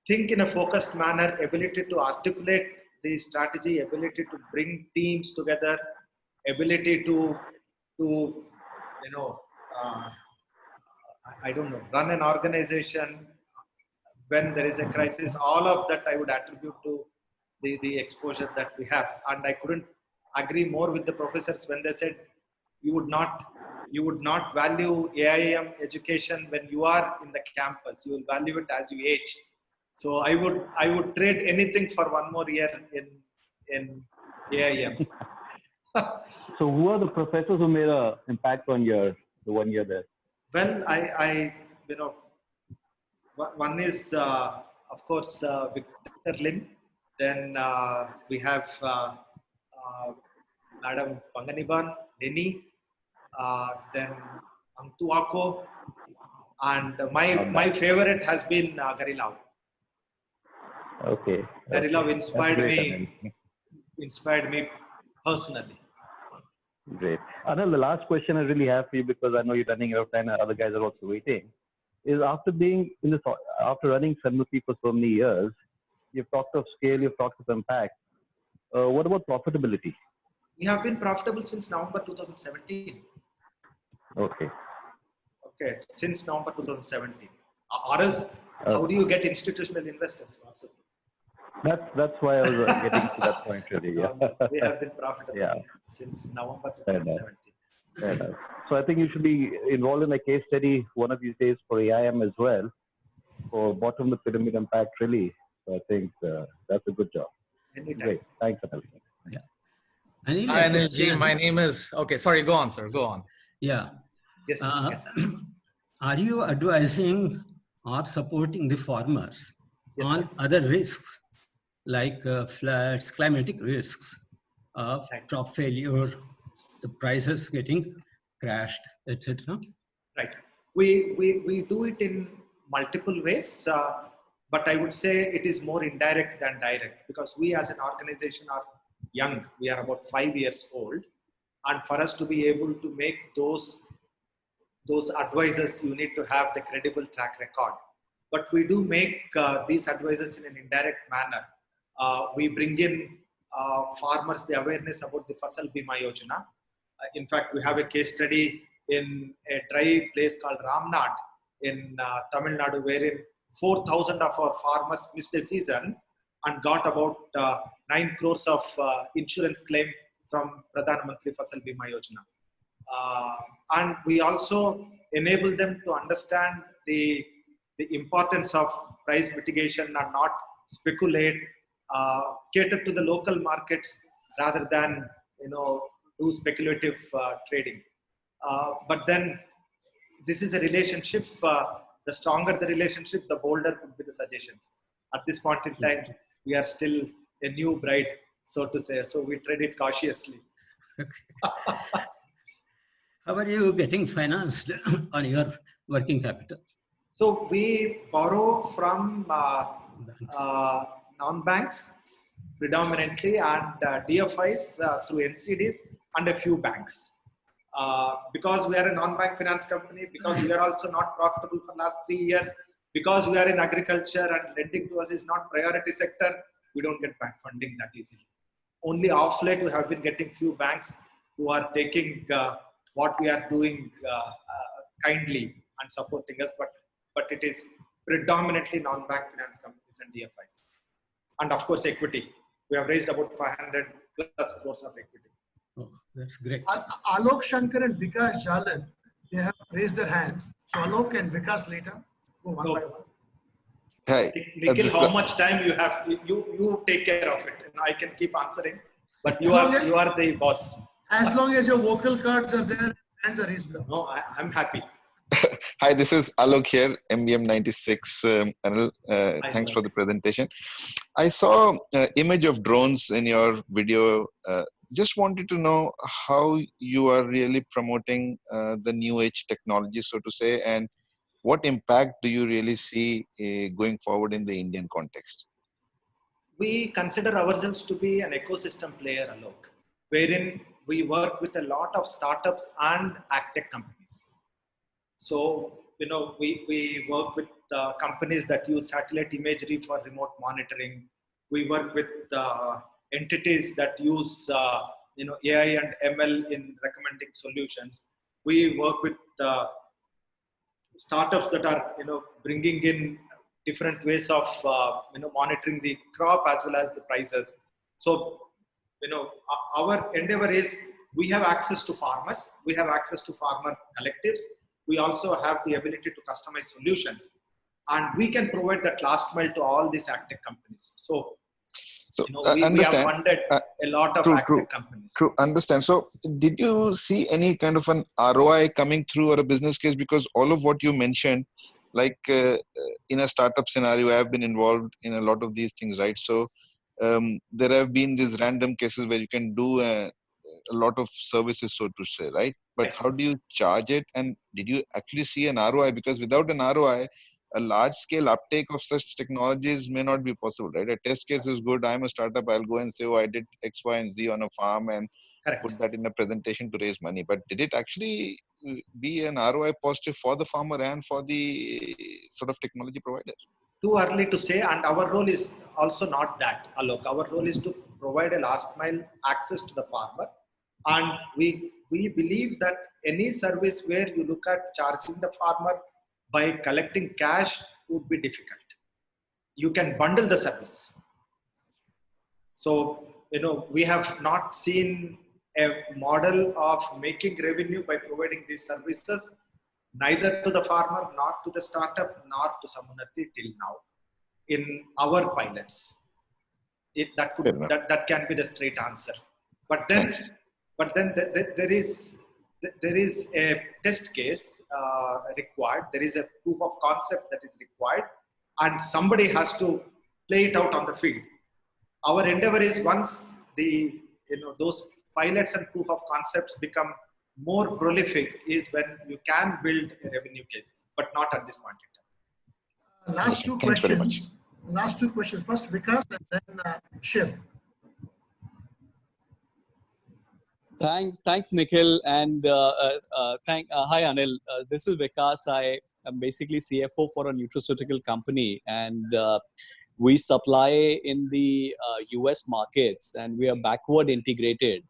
think in a focused manner, ability to articulate the strategy, ability to bring teams together, ability to run an organization when there is a crisis, all of that I would attribute to the exposure that we have. And I couldn't agree more with the professors when they said you would not value AIM education when you are in the campus. You will value it as you age. So I would trade anything for one more year in AIM. So who are the professors who made an impact on the 1 year there? Well, one is of course Victor Lim. Then we have Madam Panganiban, Neni, then Amtuako, and my favorite has been Garilao. Okay. Garilao inspired me personally. Great. Anil, the last question I really have for you, because I know you're running out of time and other guys are also waiting, is after running Sanmati for so many years, you've talked of scale, you've talked of impact. What about profitability? We have been profitable since November 2017. Okay. Since November 2017. Or else, how do you get institutional investors? That's why I was getting to that point really. Yeah. We have been profitable since November 2017. Fair enough. So I think you should be involved in a case study one of these days for AIM as well, for bottom of the pyramid impact really. So I think that's a good job. Anytime. Great. Thanks, Anil. Yeah. Hi, Anilji. My name is, okay, sorry, go on, sir. Go on. Yeah. Yes, are you advising or supporting the farmers on other risks like floods, climatic risks, crop failure, the prices getting crashed, etc.? Right. We do it in multiple ways, but I would say it is more indirect than direct, because we as an organization are young. We are about 5 years old, and for us to be able to make those advisors, you need to have the credible track record. But we do make these advisors in an indirect manner. We bring in farmers the awareness about the Fasal Bima Yojana. In fact, we have a case study in a dry place called Ramnad in Tamil Nadu, wherein 4,000 of our farmers missed a season and got about 9 crores of insurance claim from Pradhan Mantri Fasal Bima Yojana. And we also enable them to understand the importance of price mitigation and not speculate, cater to the local markets rather than do speculative trading. But then this is a relationship. The stronger the relationship, the bolder could be the suggestions. At this point in time, we are still a new bride, so to say. So we trade it cautiously. How are you getting financed on your working capital? So we borrow from non-banks predominantly, and DFIs through NCDs and a few banks. Because we are a non-bank finance company, because we are also not profitable for the last 3 years, because we are in agriculture and lending to us is not priority sector, we don't get bank funding that easily. Only off late we have been getting few banks who are taking what we are doing kindly and supporting us, but it is predominantly non-bank finance companies and DFIs. And of course equity. We have raised about 500 plus crores of equity. Oh, that's great. Alok Shankar and Vikas Jalan, they have raised their hands. So Alok and Vikas later go one by one. Hi. Nikhil, how much time you have? You take care of it. I can keep answering, but you are the boss. As long as your vocal cards are there, hands are raised up. No, I'm happy. Hi, this is Alok here, MBM 96 Anil. Thanks for the presentation. I saw image of drones in your video. Just wanted to know how you are really promoting the new age technology, so to say, and what impact do you really see going forward in the Indian context? We consider ourselves to be an ecosystem player, Alok, wherein we work with a lot of startups and agtech companies. So, we work with companies that use satellite imagery for remote monitoring. We work with entities that use AI and ML in recommending solutions. We work with startups that are bringing in different ways of monitoring the crop as well as the prices. So our endeavor is we have access to farmers, we have access to farmer collectives, we also have the ability to customize solutions, and we can provide that last mile to all these agtech companies. So we have funded a lot of agtech companies. True, understand. So did you see any kind of an ROI coming through or a business case? Because all of what you mentioned, like in a startup scenario, I have been involved in a lot of these things, right? So there have been these random cases where you can do a lot of services, so to say, right? But how do you charge it? And did you actually see an ROI? Because without an ROI, a large scale uptake of such technologies may not be possible, right? A test case is good. I'm a startup. I'll go and say, oh, I did X, Y, and Z on a farm and put that in a presentation to raise money. But did it actually be an ROI positive for the farmer and for the sort of technology provider? Too early to say, and our role is also not that, Alok. Our role is to provide a last mile access to the farmer, and we believe that any service where you look at charging the farmer by collecting cash would be difficult. You can bundle the service. So we have not seen a model of making revenue by providing these services, neither to the farmer, nor to the startup, nor to Samounnati till now in our pilots. That can be the straight answer. But then there is a test case required. There is a proof of concept that is required, and somebody has to play it out on the field. Our endeavor is once those pilots and proof of concepts become more prolific is when you can build a revenue case, but not at this point in time. Last two questions. Last two questions. First Vikas and then Shiv. Thanks, Nikhil, and hi, Anil. This is Vikas. I am basically CFO for a nutraceutical company, and we supply in the US markets, and we are backward integrated.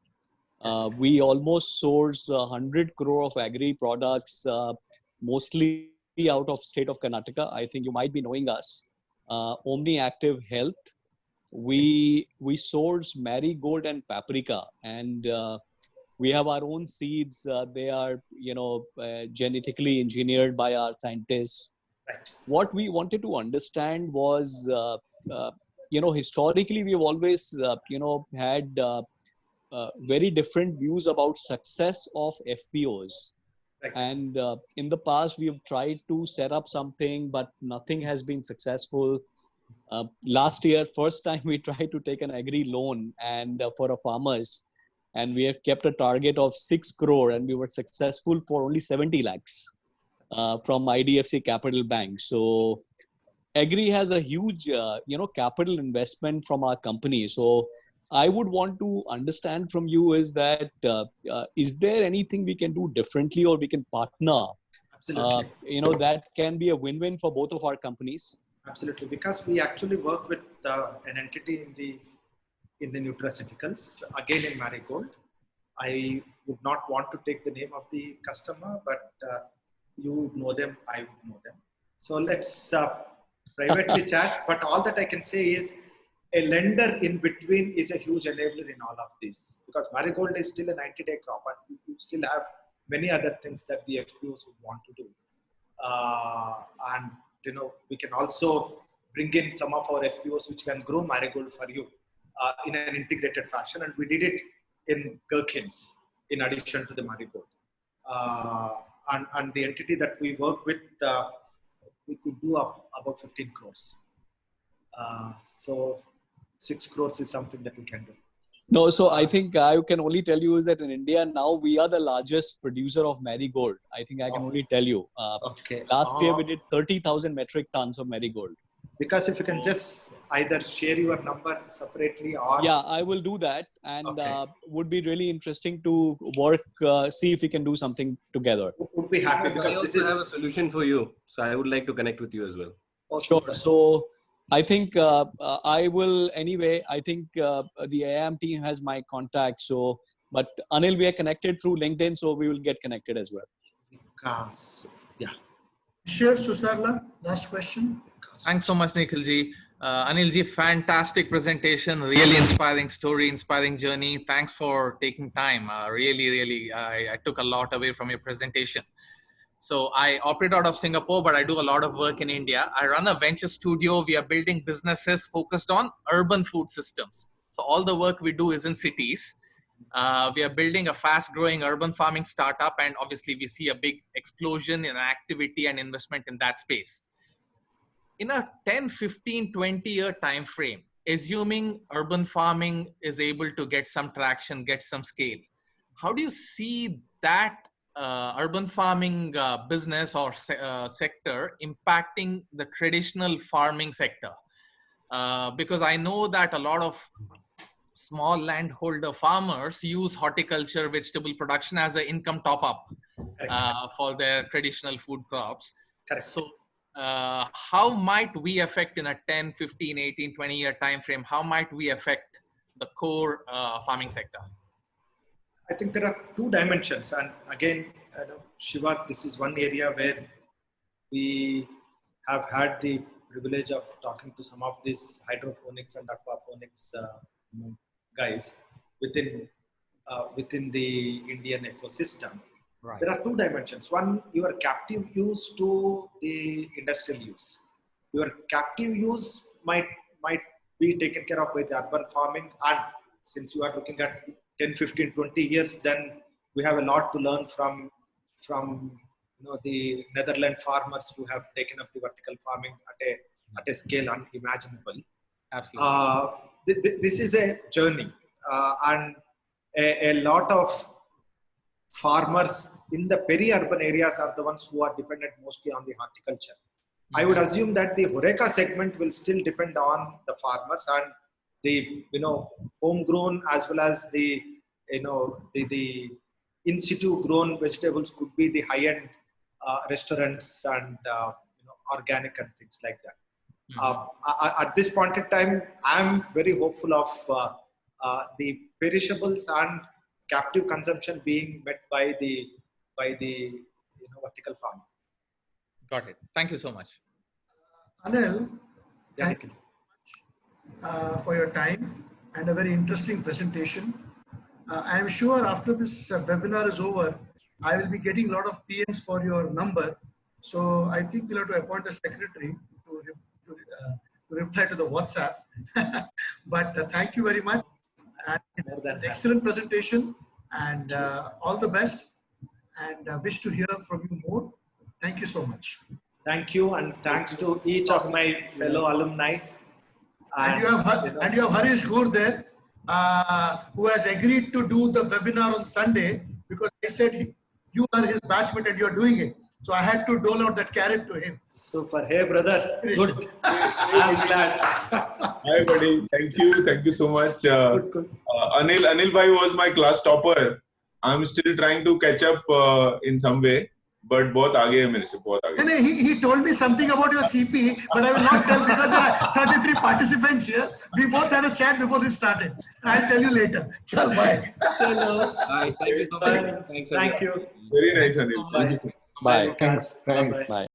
We almost source 100 crore of agri products, mostly out of state of Karnataka. I think you might be knowing us. Omni Active Health. we source marigold and paprika, and we have our own seeds. They are, genetically engineered by our scientists. Right. What we wanted to understand was, historically we've always, had very different views about success of FPOs. Right. And in the past, we've tried to set up something, but nothing has been successful. Last year, first time we tried to take an agri loan and for a farmers, and we have kept a target of 6 crore, and we were successful for only 70 lakhs from IDFC Capital Bank. So agri has a huge, capital investment from our company. So I would want to understand from you is that, is there anything we can do differently, or we can partner, Absolutely. that can be a win-win for both of our companies? Absolutely, because we actually work with an entity in the nutraceuticals, again in Marigold. I would not want to take the name of the customer, but you would know them, I would know them. So let's privately chat. But all that I can say is a lender in between is a huge enabler in all of this, because Marigold is still a 90-day crop, and you still have many other things that the FPOs would want to do. And we can also bring in some of our FPOs which can grow Marigold for you in an integrated fashion, and we did it in Gherkins in addition to the Marigold. And the entity that we work with, we could do about 15 crores. So 6 crores is something that we can do. No, so I think I can only tell you is that in India now we are the largest producer of marigold. I think I can only tell you. Okay. Last year we did 30,000 metric tons of marigold. Because if you can just either share your number separately or... Yeah, I will do that, and would be really interesting to work, see if we can do something together. Would be happy, Yes, because I also have a solution for you. So I would like to connect with you as well. Oh, sure. So I think I will anyway. I think the IAM team has my contact. So, but Anil, we are connected through LinkedIn, so we will get connected as well. Yeah. Share Susarla, last question. Thanks so much, Nikhilji. Anilji, fantastic presentation, really inspiring story, inspiring journey. Thanks for taking time. Really, I took a lot away from your presentation. So I operate out of Singapore, but I do a lot of work in India. I run a venture studio. We are building businesses focused on urban food systems. So all the work we do is in cities. We are building a fast growing urban farming startup, and obviously we see a big explosion in activity and investment in that space. In a 10, 15, 20 year time frame, assuming urban farming is able to get some traction, get some scale, how do you see that urban farming business or sector impacting the traditional farming sector? Because I know that a lot of small landholder farmers use horticulture, vegetable production as an income top up for their traditional food crops. Correct. So how might we affect in a 10, 15, 18, 20 year time frame? How might we affect the core farming sector? I think there are two dimensions. And again, Shiva, this is one area where we have had the privilege of talking to some of these hydroponics and aquaponics guys within the Indian ecosystem. Right. There are two dimensions. One, your captive use to the industrial use. Your captive use might be taken care of by the urban farming, and since you are looking at 10, 15, 20 years, then we have a lot to learn from the Netherlands farmers who have taken up the vertical farming at a scale unimaginable. Absolutely. This is a journey, and a lot of farmers in the peri-urban areas are the ones who are dependent mostly on the horticulture. I would assume that the Horeca segment will still depend on the farmers, and the homegrown as well as the the in situ grown vegetables could be the high-end restaurants and organic and things like that. At this point in time, I'm very hopeful of the perishables and captive consumption being met by the vertical farming. Got it. Thank you so much. Anil, Yeah, for your time and a very interesting presentation. I am sure after this webinar is over, I will be getting a lot of PMs for your number. So I think we'll have to appoint a secretary to reply to the WhatsApp. But thank you very much. And an excellent presentation, and all the best, and wish to hear from you more. Thank you so much. Thank you, and thanks to each of my fellow alumni. And you have Harish Gur there, who has agreed to do the webinar on Sunday, because I said you are his batchmate and you are doing it. So I had to dole out that carrot to him. Super. Hey, brother. Good. I'm glad. Hi, buddy. Thank you so much. Anil Bhai was my class topper. I'm still trying to catch up in some way. But बहुत आगे है मेरे से, बहुत आगे. He told me something about your CP, but I will not tell because there are 33 participants here. We both had a chat before this started. I'll tell you later. Chal, bye. Bye. Thank you so much. Thanks, Thank you. Very nice, Anil. Bye. Thanks. Bye.